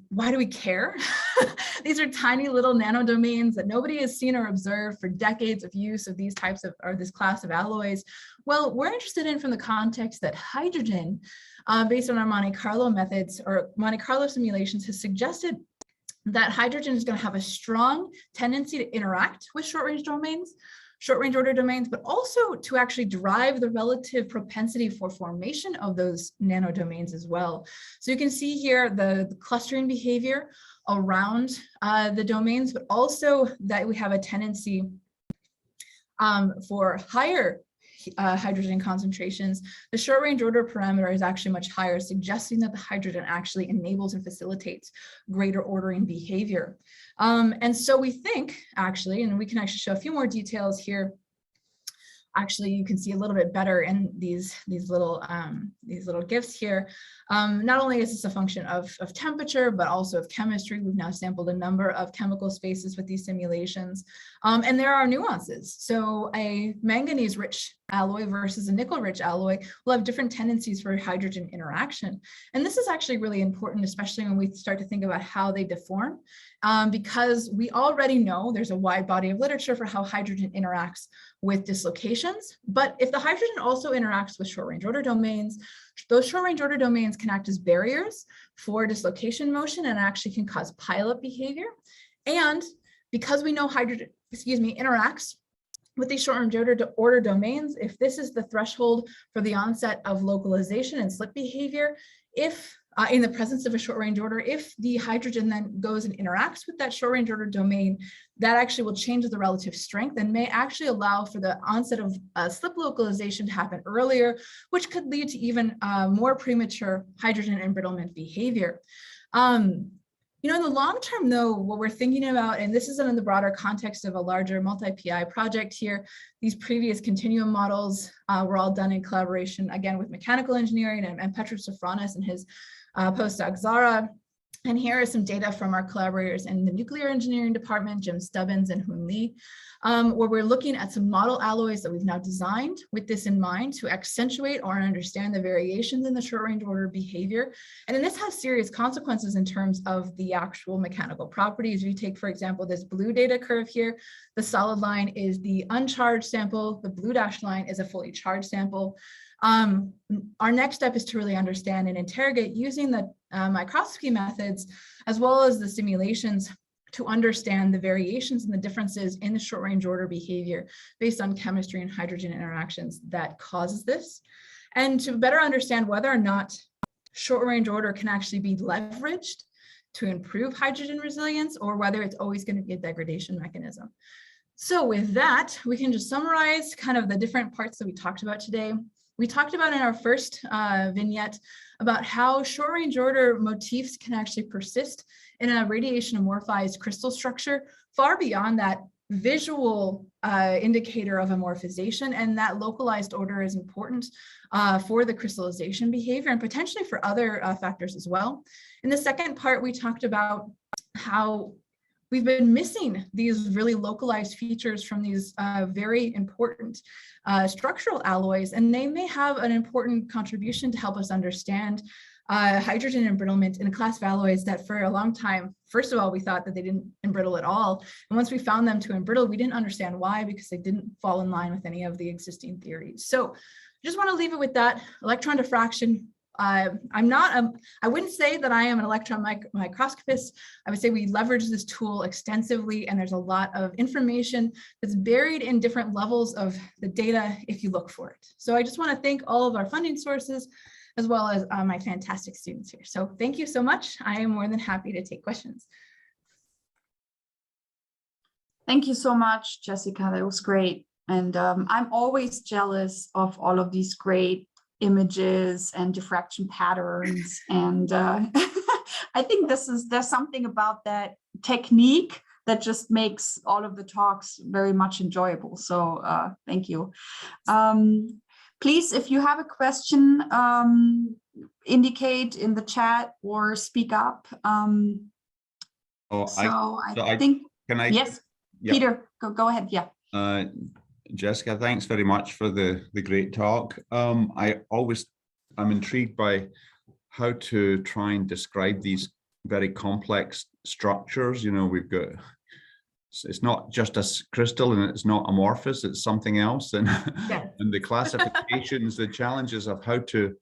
why do we care? These are tiny little nanodomains that nobody has seen or observed for decades of use of these types of, or this class of alloys. Well, we're interested in from the context that hydrogen, based on our Monte Carlo methods or Monte Carlo simulations, has suggested that hydrogen is going to have a strong tendency to interact with short-range domains, short-range order domains, but also to actually drive the relative propensity for formation of those nanodomains as well. So you can see here the clustering behavior around the domains, but also that we have a tendency for higher hydrogen concentrations. The short-range order parameter is actually much higher, suggesting that the hydrogen actually enables and facilitates greater ordering behavior. And so we think actually, and we can actually show a few more details here. Actually, you can see a little bit better in these little GIFs here. Not only is this a function of temperature, but also of chemistry. We've now sampled a number of chemical spaces with these simulations. And there are nuances. So a manganese-rich alloy versus a nickel-rich alloy will have different tendencies for hydrogen interaction. And this is actually really important, especially when we start to think about how they deform, because we already know there's a wide body of literature for how hydrogen interacts with dislocations. But if the hydrogen also interacts with short-range order domains, those short-range order domains can act as barriers for dislocation motion and actually can cause pileup behavior. And because we know hydrogen, interacts with these short-range order domains, if this is the threshold for the onset of localization and slip behavior, if in the presence of a short-range order, if the hydrogen then goes and interacts with that short-range order domain, that actually will change the relative strength and may actually allow for the onset of slip localization to happen earlier, which could lead to even more premature hydrogen embrittlement behavior. In the long term, though, what we're thinking about, and this is in the broader context of a larger multi-PI project here, these previous continuum models were all done in collaboration, again, with mechanical engineering and Petros Safranis and his postdoc Zara. And here are some data from our collaborators in the nuclear engineering department, Jim Stubbins and Hoon Lee, where we're looking at some model alloys that we've now designed with this in mind to accentuate or understand the variations in the short-range order behavior. And then this has serious consequences in terms of the actual mechanical properties. If you take, for example, this blue data curve here, the solid line is the uncharged sample, the blue dashed line is a fully charged sample. Our next step is to really understand and interrogate using the microscopy methods, as well as the simulations, to understand the variations and the differences in the short-range order behavior based on chemistry and hydrogen interactions that causes this, and to better understand whether or not short-range order can actually be leveraged to improve hydrogen resilience, or whether it's always going to be a degradation mechanism. So with that, we can just summarize kind of the different parts that we talked about today. We talked about in our first vignette about how short-range order motifs can actually persist in a radiation amorphized crystal structure far beyond that visual indicator of amorphization, and that localized order is important for the crystallization behavior and potentially for other factors as well. In the second part, we talked about how we've been missing these really localized features from these very important structural alloys, and they may have an important contribution to help us understand hydrogen embrittlement in a class of alloys that for a long time, first of all, we thought that they didn't embrittle at all. And once we found them to embrittle, we didn't understand why, because they didn't fall in line with any of the existing theories. So I just want to leave it with that. Electron diffraction I'm not, I wouldn't say that I am an electron microscopist. I would say we leverage this tool extensively, and there's a lot of information that's buried in different levels of the data if you look for it. So I just want to thank all of our funding sources, as well as my fantastic students here. So thank you so much. I am more than happy to take questions. Thank you so much, Jessica. That was great. And I'm always jealous of all of these great images and diffraction patterns. And I think there's something about that technique that just makes all of the talks very much enjoyable. So thank you. Please, if you have a question, indicate in the chat or speak up. I think, yes, yep. Peter, go ahead. Yeah. Jessica, thanks very much for the great talk. I'm intrigued by how to try and describe these very complex structures. You know, we've got, it's not just a crystal and it's not amorphous, it's something else. And, yes. And the classifications, the challenges of how to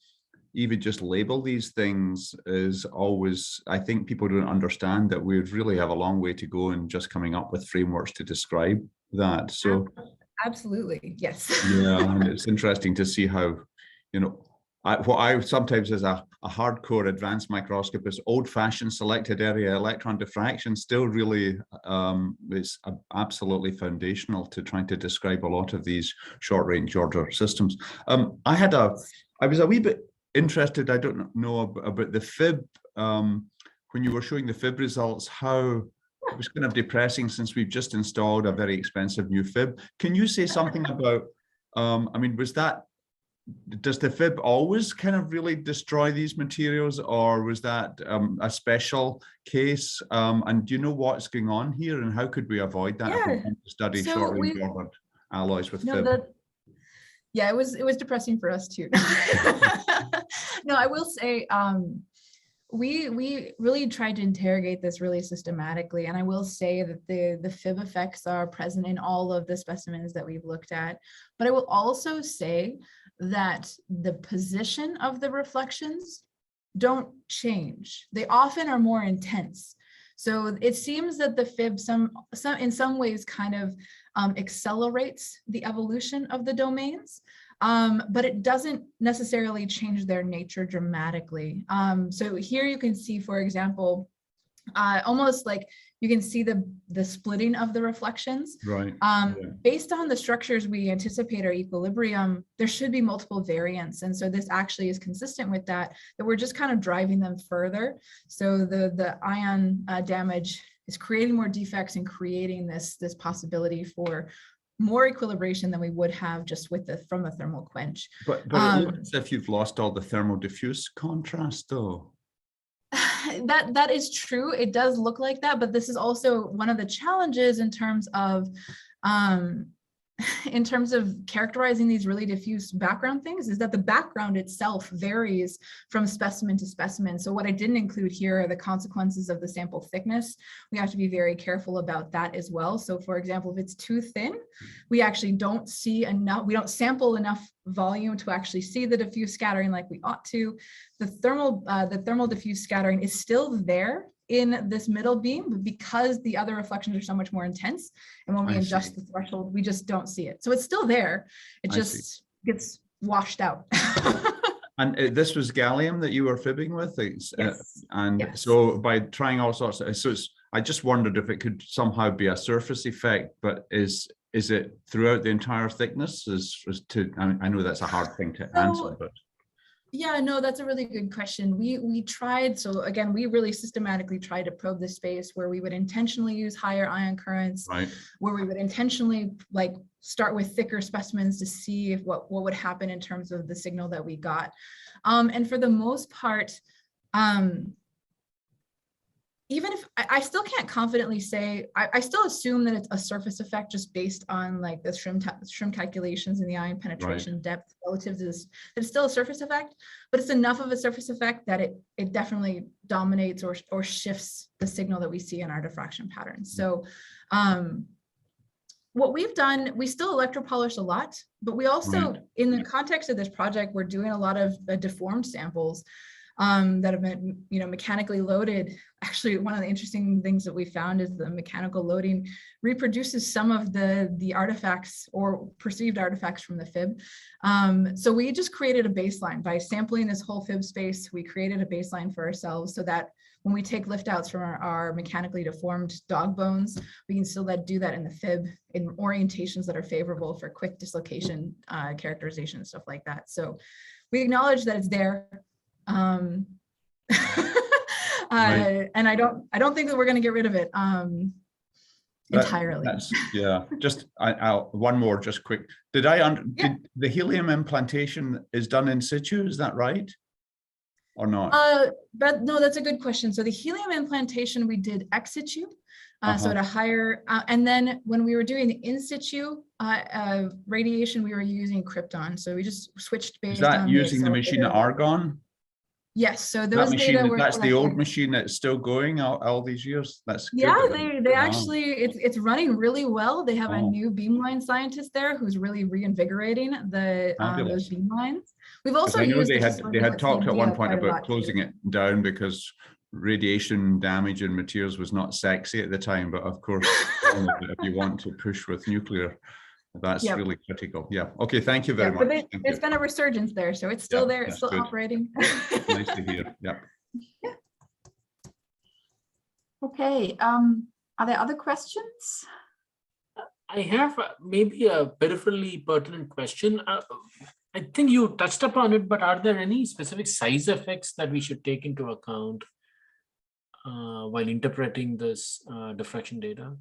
even just label these things is always, I think people don't understand that we really have a long way to go in just coming up with frameworks to describe that. So absolutely, yes. Yeah, and it's interesting to see how, you know, what I sometimes as a hardcore advanced microscopist, old-fashioned selected area electron diffraction still really is absolutely foundational to trying to describe a lot of these short-range order systems. I was a wee bit interested, I don't know about the Fib, when you were showing the Fib results, how it was kind of depressing since we've just installed a very expensive new Fib. Can you say something about, I mean, does the Fib always kind of really destroy these materials, or was that a special case? And do you know what's going on here, and how could we avoid that if we want to study short-range ordered alloys with Fib? Yeah, it was depressing for us too. No, I will say, we really tried to interrogate this really systematically, and I will say that the Fib effects are present in all of the specimens that we've looked at. But I will also say that the position of the reflections don't change. They often are more intense. So it seems that the Fib in some ways kind of accelerates the evolution of the domains. But it doesn't necessarily change their nature dramatically. So here you can see, for example, almost like you can see the splitting of the reflections. Right. Based on the structures we anticipate are equilibrium, there should be multiple variants. And so this actually is consistent with that we're just kind of driving them further. So the ion damage is creating more defects and creating this possibility for more equilibration than we would have just from the thermal quench. But it looks as if you've lost all the thermal diffuse contrast though. That is true. It does look like that, but this is also one of the challenges in terms of characterizing these really diffuse background things, is that the background itself varies from specimen to specimen. So what I didn't include here are the consequences of the sample thickness. We have to be very careful about that as well. So for example, if it's too thin, we actually don't see enough, we don't sample enough volume to actually see the diffuse scattering like we ought to. The thermal diffuse scattering is still there in this middle beam, but because the other reflections are so much more intense, and when we adjust the threshold, we just don't see it. So it's still there, it just gets washed out. And this was gallium that you were fibbing with? Yes. Yes. So by trying all sorts of, I just wondered if it could somehow be a surface effect, but is it throughout the entire thickness? I know that's a hard thing to answer, but. Yeah, no, that's a really good question. We tried, so again, we really systematically tried to probe the space where we would intentionally use higher ion currents, right, where we would intentionally start with thicker specimens to see if what would happen in terms of the signal that we got. And for the most part, even if I still can't confidently say, I still assume that it's a surface effect just based on like the shrim calculations and the ion penetration depth relative to this. It's still a surface effect, but it's enough of a surface effect that it definitely dominates or shifts the signal that we see in our diffraction patterns. So what we've done, we still electropolish a lot, but we also, Right. in the context of this project, we're doing a lot of deformed samples that have been, mechanically loaded. Actually, one of the interesting things that we found is the mechanical loading reproduces some of the artifacts or perceived artifacts from the fib. So we just created a baseline by sampling this whole fib space. We created a baseline for ourselves so that when we take lift outs from our mechanically deformed dog bones, we can still do that in the fib in orientations that are favorable for quick dislocation characterization and stuff like that. So we acknowledge that it's there. Right. And I don't think that we're going to get rid of it entirely. Yeah, just one more, just quick. Did the helium implantation is done in situ? Is that right? Or not? But no, that's a good question. So the helium implantation we did ex situ, so at a higher, and then when we were doing the in situ radiation, we were using krypton. So we just switched based on. Is that using the machine at Argonne? Yes. So those data were. That's the old machine that's still going all these years. That's good. Yeah. They actually it's running really well. They have a new beamline scientist there who's really reinvigorating those beamlines. We've also used. They had talked at one point about closing it down because radiation damage in materials was not sexy at the time. But of course, if you want to push with nuclear, that's really critical. Yeah. Okay. Thank you very much. But there's been a resurgence there, so it's still there. It's still operating. Nice to hear. Yeah. Okay. Are there other questions? I have maybe a peripherally pertinent question. I think you touched upon it, but are there any specific size effects that we should take into account while interpreting this diffraction data?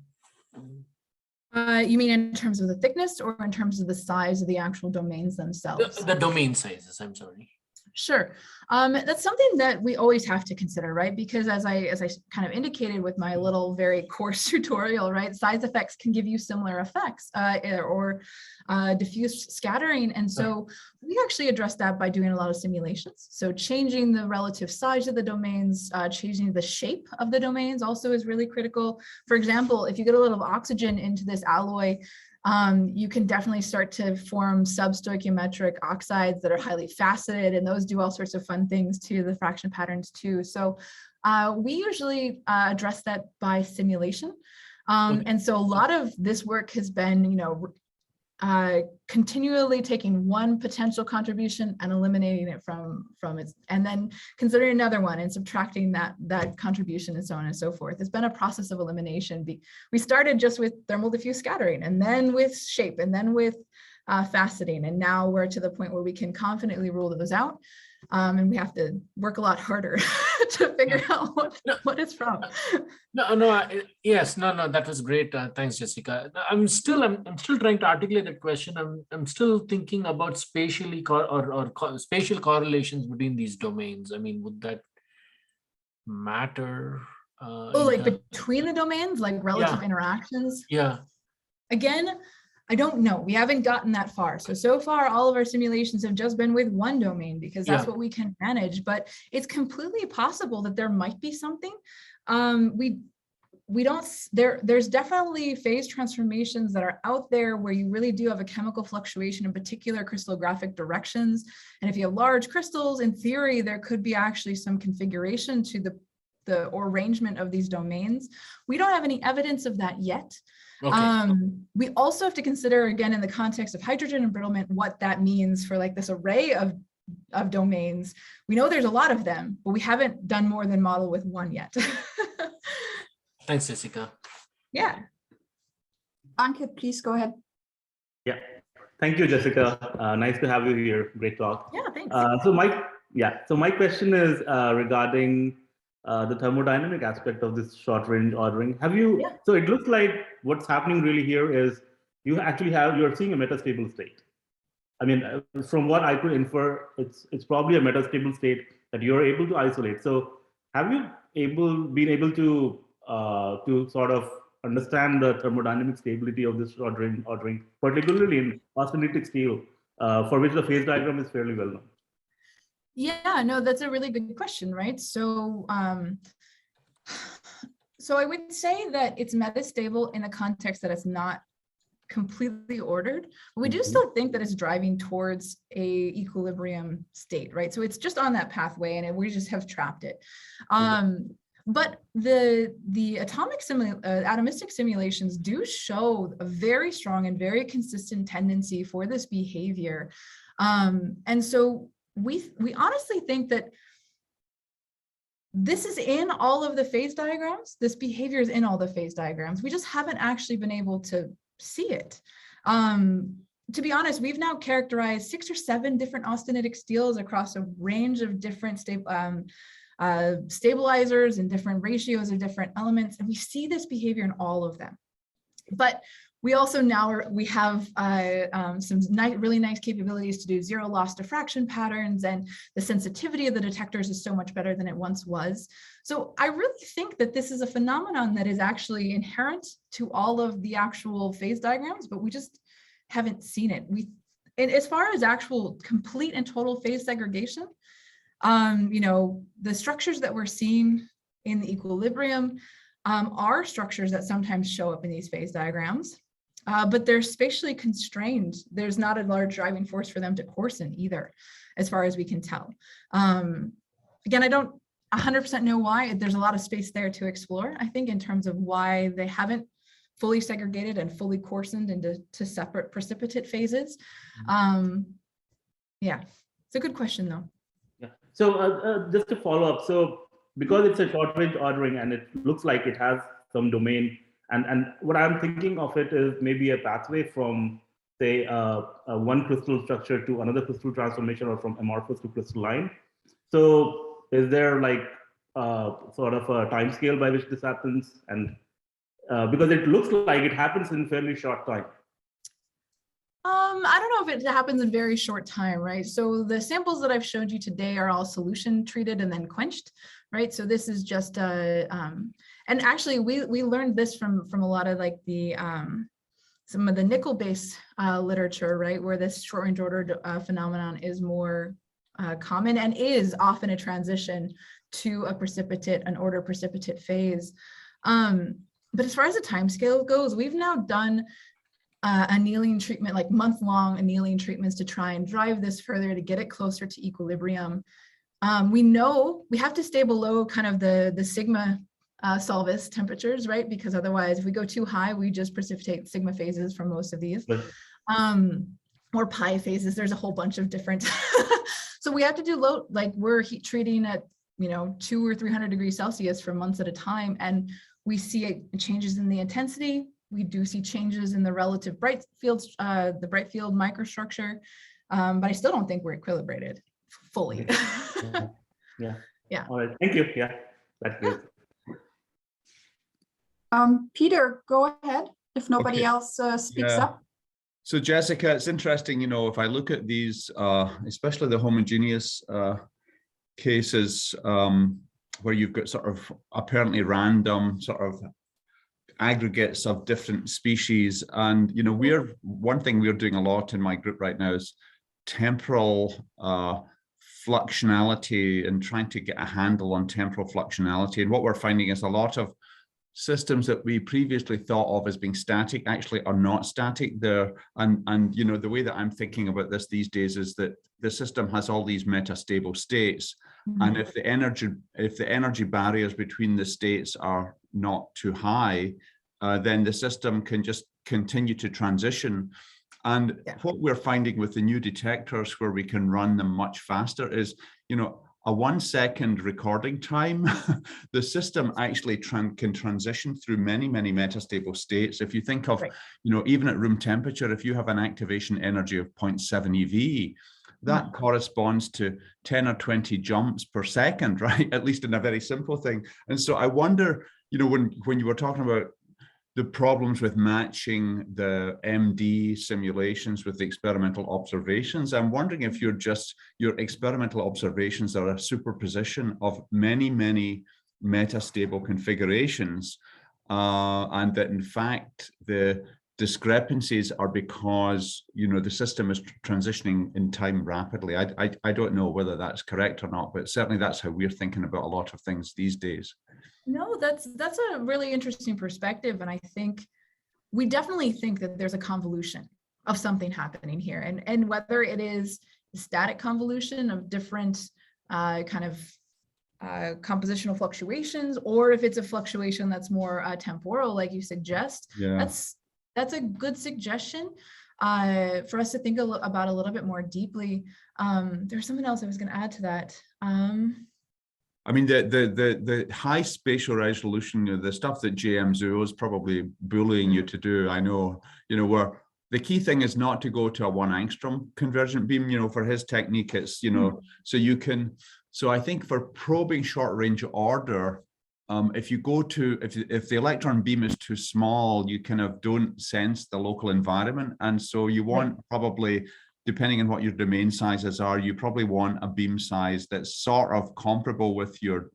You mean in terms of the thickness or in terms of the size of the actual domains themselves? The domain sizes, I'm sorry. Sure. That's something that we always have to consider, right? Because as I kind of indicated with my little very coarse tutorial, right? Size effects can give you similar effects or diffuse scattering. And so we actually address that by doing a lot of simulations. So changing the relative size of the domains, changing the shape of the domains also is really critical. For example, if you get a little oxygen into this alloy, you can definitely start to form substoichiometric oxides that are highly faceted, and those do all sorts of fun things to the fraction patterns too. So we usually address that by simulation. And so a lot of this work has been, continually taking one potential contribution and eliminating it from its, and then considering another one and subtracting that contribution and so on and so forth. It's been a process of elimination. We started just with thermal diffuse scattering, and then with shape, and then with faceting, and now we're to the point where we can confidently rule those out. And we have to work a lot harder to figure out what it's from. Yes, that was great. Thanks, Jessica. I'm still trying to articulate that question. I'm still thinking about spatial correlations between these domains. I mean, would that matter? Like between the domains, like relative interactions? Yeah. Again, I don't know. We haven't gotten that far. So far, all of our simulations have just been with one domain because that's what we can manage. But it's completely possible that there might be something. There's definitely phase transformations that are out there where you really do have a chemical fluctuation in particular crystallographic directions. And if you have large crystals, in theory, there could be actually some configuration to the arrangement of these domains. We don't have any evidence of that yet. Okay. We also have to consider, again, in the context of hydrogen embrittlement, what that means for like this array of domains. We know there's a lot of them, but we haven't done more than model with one yet. Thanks, Jessica. Yeah. Ankit, please go ahead. Yeah, thank you, Jessica. Nice to have you here. Great talk. Yeah, thanks. So my question is regarding the thermodynamic aspect of this short range ordering. So it looks like what's happening really here is you're seeing a metastable state. I mean, from what I could infer, it's probably a metastable state that you're able to isolate. So have you been able to sort of understand the thermodynamic stability of this short range ordering, particularly in austenitic steel, for which the phase diagram is fairly well known? Yeah, no, that's a really good question, right? So, so I would say that it's metastable in the context that it's not completely ordered. But we do still think that it's driving towards a equilibrium state, right? So it's just on that pathway, and we just have trapped it. But the atomistic simulations do show a very strong and very consistent tendency for this behavior. And so we honestly think that this is in all of the phase diagrams. This behavior is in all the phase diagrams. We just haven't actually been able to see it. To be honest, we've now characterized 6 or 7 different austenitic steels across a range of different stabilizers and different ratios of different elements, and we see this behavior in all of them. But we also now have some really nice capabilities to do zero loss diffraction patterns, and the sensitivity of the detectors is so much better than it once was. So I really think that this is a phenomenon that is actually inherent to all of the actual phase diagrams, but we just haven't seen it. And as far as actual complete and total phase segregation, you know, the structures that we're seeing in the equilibrium are structures that sometimes show up in these phase diagrams. But they're spatially constrained. There's not a large driving force for them to coarsen either, as far as we can tell. Again, I don't 100% know why. There's a lot of space there to explore, I think, in terms of why they haven't fully segregated and fully coarsened into separate precipitate phases. Yeah, it's a good question though. Yeah. So just to follow up, so because it's a short range ordering and it looks like it has some domain, and what I'm thinking of it is maybe a pathway from, say, one crystal structure to another crystal transformation, or from amorphous to crystalline. So is there like sort of a time scale by which this happens? And because it looks like it happens in fairly short time. I don't know if it happens in very short time, right? So the samples that I've showed you today are all solution treated and then quenched, right? So this is just and actually we learned this from a lot of like the some of the nickel-based literature, right, where this short range ordered phenomenon is more common and is often a transition to a precipitate, an order precipitate phase. But as far as the time scale goes, we've now done annealing treatment, like month-long annealing treatments to try and drive this further to get it closer to equilibrium. We know we have to stay below kind of the sigma solvis temperatures, right? Because otherwise, if we go too high, we just precipitate sigma phases for most of these. Or pi phases. There's a whole bunch of different. So we have to do low, like we're heat treating at 200 or 300 degrees Celsius for months at a time, and we see changes in the intensity. We do see changes in the relative bright fields, the bright field microstructure, but I still don't think we're equilibrated fully. Yeah. All right. Thank you. Yeah, that's good. Peter, go ahead if nobody else speaks up. So Jessica, it's interesting, if I look at these, especially the homogeneous cases where you've got sort of apparently random sort of aggregates of different species. And, one thing we're doing a lot in my group right now is temporal fluctionality and trying to get a handle on temporal fluctionality. And what we're finding is a lot of systems that we previously thought of as being static actually are not static there. And the way that I'm thinking about this these days is that the system has all these metastable states. Mm-hmm. And if the energy barriers between the states are not too high, then the system can just continue to transition. And what we're finding with the new detectors where we can run them much faster is, a 1 second recording time, the system actually can transition through many, many metastable states. If you think of, even at room temperature, if you have an activation energy of 0.7 eV, that corresponds to 10 or 20 jumps per second, right? At least in a very simple thing. And so I wonder, when you were talking about the problems with matching the MD simulations with the experimental observations, I'm wondering if your experimental observations are a superposition of many, many metastable configurations, and that in fact the discrepancies are because the system is transitioning in time rapidly. I don't know whether that's correct or not, but certainly that's how we're thinking about a lot of things these days. No, that's a really interesting perspective. And I think we definitely think that there's a convolution of something happening here, and whether it is static convolution of different kind of compositional fluctuations, or if it's a fluctuation that's more temporal, like you suggest, that's a good suggestion for us to think about a little bit more deeply. There's something else I was going to add to that. I mean, the high spatial resolution, the stuff that JMZO is probably bullying you to do, I know, where the key thing is not to go to a 1 angstrom convergent beam, for his technique, it's, so you can, so I think for probing short range order, if you go to, if the electron beam is too small, you kind of don't sense the local environment. And so you want probably, depending on what your domain sizes are, you probably want a beam size that's sort of comparable with your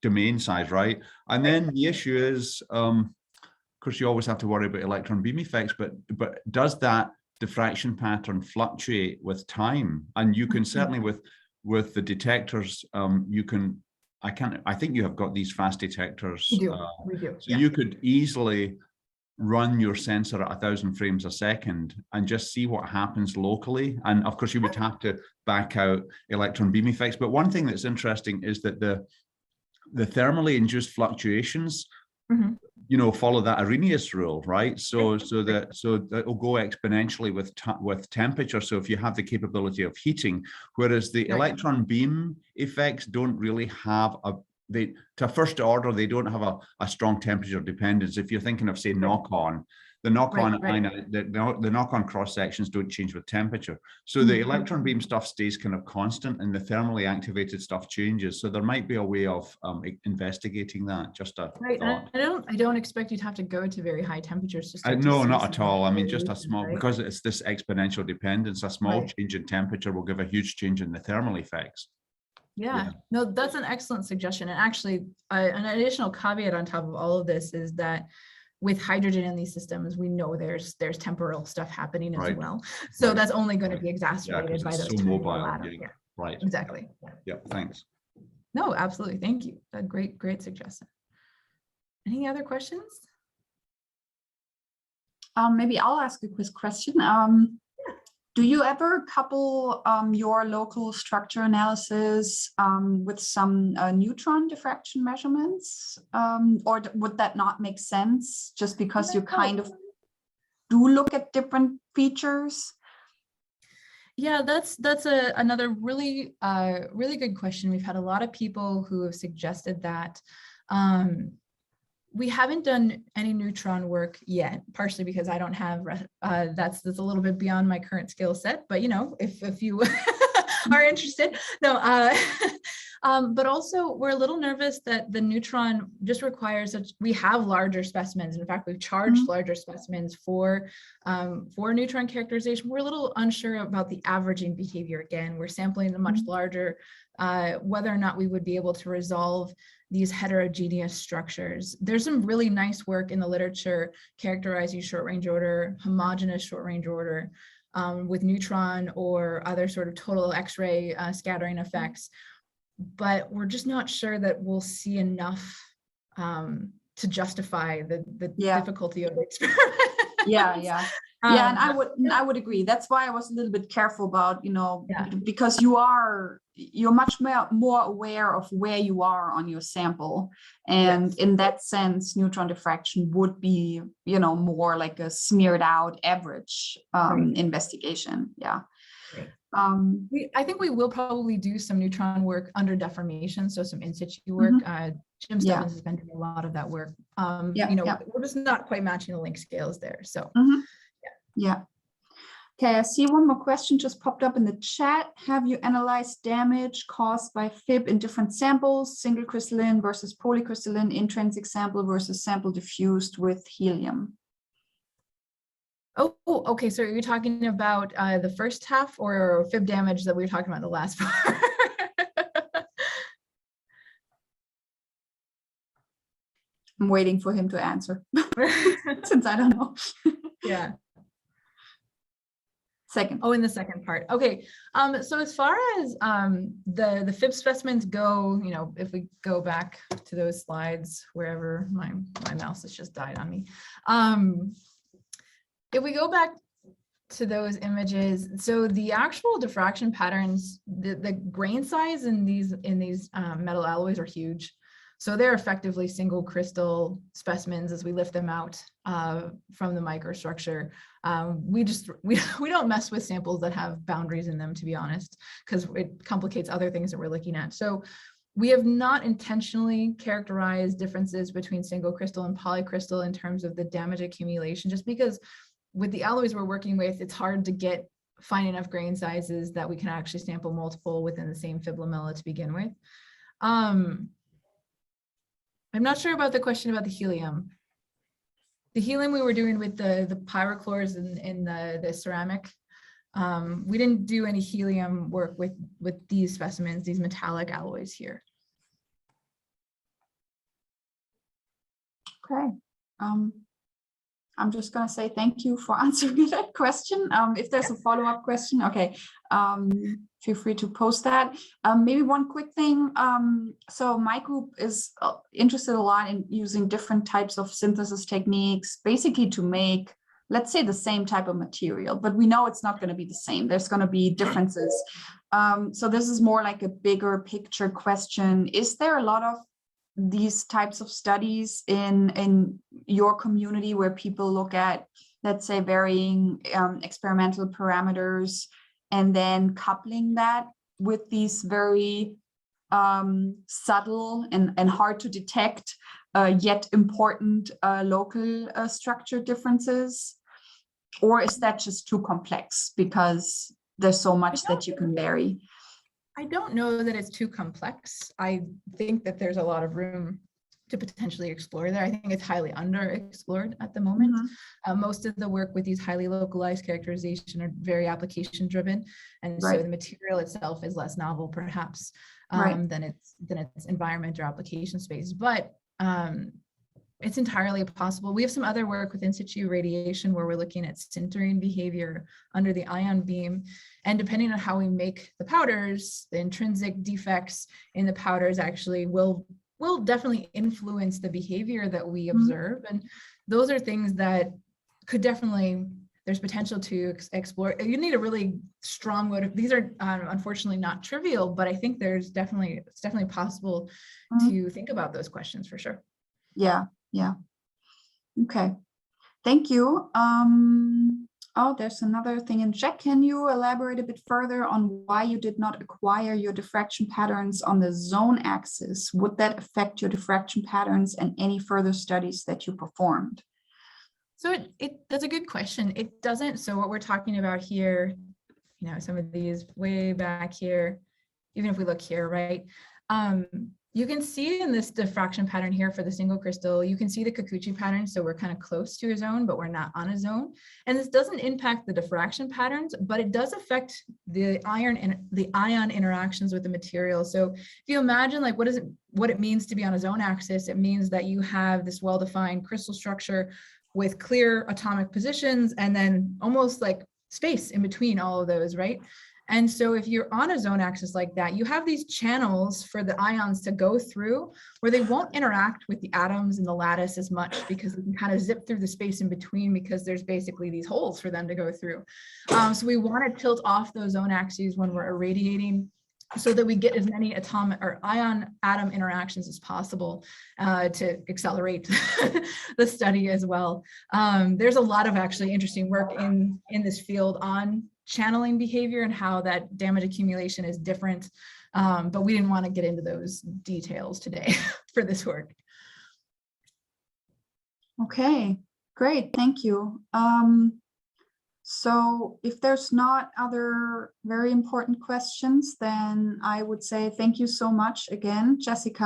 domain size, right? And then the issue is, of course, you always have to worry about electron beam effects, but does that diffraction pattern fluctuate with time? And you can certainly with the detectors, I think you have got these fast detectors. We do. So you could easily run your sensor at 1,000 frames a second and just see what happens locally. And of course, you would have to back out electron beam effects. But one thing that's interesting is that the thermally induced fluctuations, follow that Arrhenius rule, right? So that will go exponentially with temperature. So if you have the capability of heating, whereas the electron beam effects don't really have to first order, they don't have a strong temperature dependence. If you're thinking of, say, knock-on, the knock-on cross sections don't change with temperature. So the electron beam stuff stays kind of constant, and the thermally activated stuff changes. So there might be a way of investigating that. Just a thought. I don't expect you'd have to go to very high temperatures. No, not at all. I mean, just a small, because it's this exponential dependence, a small change in temperature will give a huge change in the thermal effects. Yeah, no, that's an excellent suggestion. And actually, an additional caveat on top of all of this is that with hydrogen in these systems, we know there's temporal stuff happening as well. So that's only going to be exacerbated by those temporal atoms. Right. Exactly. Yeah, thanks. No, absolutely. Thank you. A great suggestion. Any other questions? Maybe I'll ask a quick question. Do you ever couple your local structure analysis with some neutron diffraction measurements? Or would that not make sense just because you kind of do look at different features? Yeah, that's another really good question. We've had a lot of people who have suggested that. We haven't done any neutron work yet, partially because I don't have, that's a little bit beyond my current skill set, but if you are interested, no. But also we're a little nervous that the neutron just requires, we have larger specimens. In fact, we've charged larger specimens for neutron characterization. We're a little unsure about the averaging behavior. Again, we're sampling a much larger, whether or not we would be able to resolve these heterogeneous structures. There's some really nice work in the literature characterizing short range order, homogeneous short range order with neutron or other sort of total X-ray scattering effects, but we're just not sure that we'll see enough to justify the difficulty of the experiment. And I would agree. That's why I was a little bit careful about, because you're much more aware of where you are on your sample. And in that sense, neutron diffraction would be, more like a smeared out average investigation. Yeah. I think we will probably do some neutron work under deformation, so some in situ work. Jim Stebbins has been doing a lot of that work. We're just not quite matching the link scales there. So Okay, I see one more question just popped up in the chat. Have you analyzed damage caused by Fib in different samples, single crystalline versus polycrystalline, intrinsic sample versus sample diffused with helium? Oh, okay. So are you talking about the first half or Fib damage that we were talking about in the last part? I'm waiting for him to answer since I don't know. Second. Oh, in the second part. Okay. So as far as the fib specimens go, you know, if we go back to those slides, wherever my mouse has just died on me. If we go back to those images, so the actual diffraction patterns, the grain size in these metal alloys are huge. So they're effectively single crystal specimens as we lift them out from the microstructure. We don't mess with samples that have boundaries in them, to be honest, because it complicates other things that we're looking at. So we have not intentionally characterized differences between single crystal and polycrystal in terms of the damage accumulation, just because with the alloys we're working with, it's hard to get fine enough grain sizes that we can actually sample multiple within the same fib lamella to begin with. I'm not sure about the question about the helium. The helium we were doing with the pyrochlores in the ceramic, we didn't do any helium work with these specimens, these metallic alloys here. Okay. I'm just going to say thank you for answering that question. If there's a follow-up question, okay, feel free to post that. Maybe one quick thing. So my group is interested a lot in using different types of synthesis techniques, basically to make, let's say, the same type of material, but we know it's not going to be the same. There's going to be differences. So this is more like a bigger picture question. Is there a lot of these types of studies in your community where people look at, let's say, varying experimental parameters and then coupling that with these very subtle and hard to detect yet important local structure differences? Or is that just too complex because there's so much that you can vary? I don't know that it's too complex. I think that there's a lot of room to potentially explore there. I think it's highly underexplored at the moment. Most of the work with these highly localized characterization are very application driven. And so the material itself is less novel perhaps than its environment or application space. But it's entirely possible. We have some other work with in situ radiation where we're looking at sintering behavior under the ion beam. And depending on how we make the powders, the intrinsic defects in the powders actually will definitely influence the behavior that we observe. And those are things that could definitely, there's potential to explore. You need a really strong motive. These are unfortunately not trivial, but I think it's definitely possible to think about those questions for sure. Yeah. Okay. Thank you. Oh, there's another thing in chat. Can you elaborate a bit further on why you did not acquire your diffraction patterns on the zone axis? Would that affect your diffraction patterns and any further studies that you performed? So that's a good question. It doesn't. So what we're talking about here, you know, some of these way back here, even if we look here, right? You can see in this diffraction pattern here for the single crystal, you can see the Kikuchi pattern. So we're kind of close to a zone, but we're not on a zone. And this doesn't impact the diffraction patterns, but it does affect the ion interactions with the material. So if you imagine like what it means to be on a zone axis, it means that you have this well-defined crystal structure with clear atomic positions and then almost like space in between all of those, right? And so if you're on a zone axis like that, you have these channels for the ions to go through where they won't interact with the atoms in the lattice as much because they can kind of zip through the space in between because there's basically these holes for them to go through. So we want to tilt off those zone axes when we're irradiating so that we get as many atomic or ion atom interactions as possible to accelerate the study as well. There's a lot of actually interesting work in this field on channeling behavior and how that damage accumulation is different. But we didn't want to get into those details today for this work. Okay, great, thank you. So if there's not other very important questions, then I would say thank you so much again, Jessica.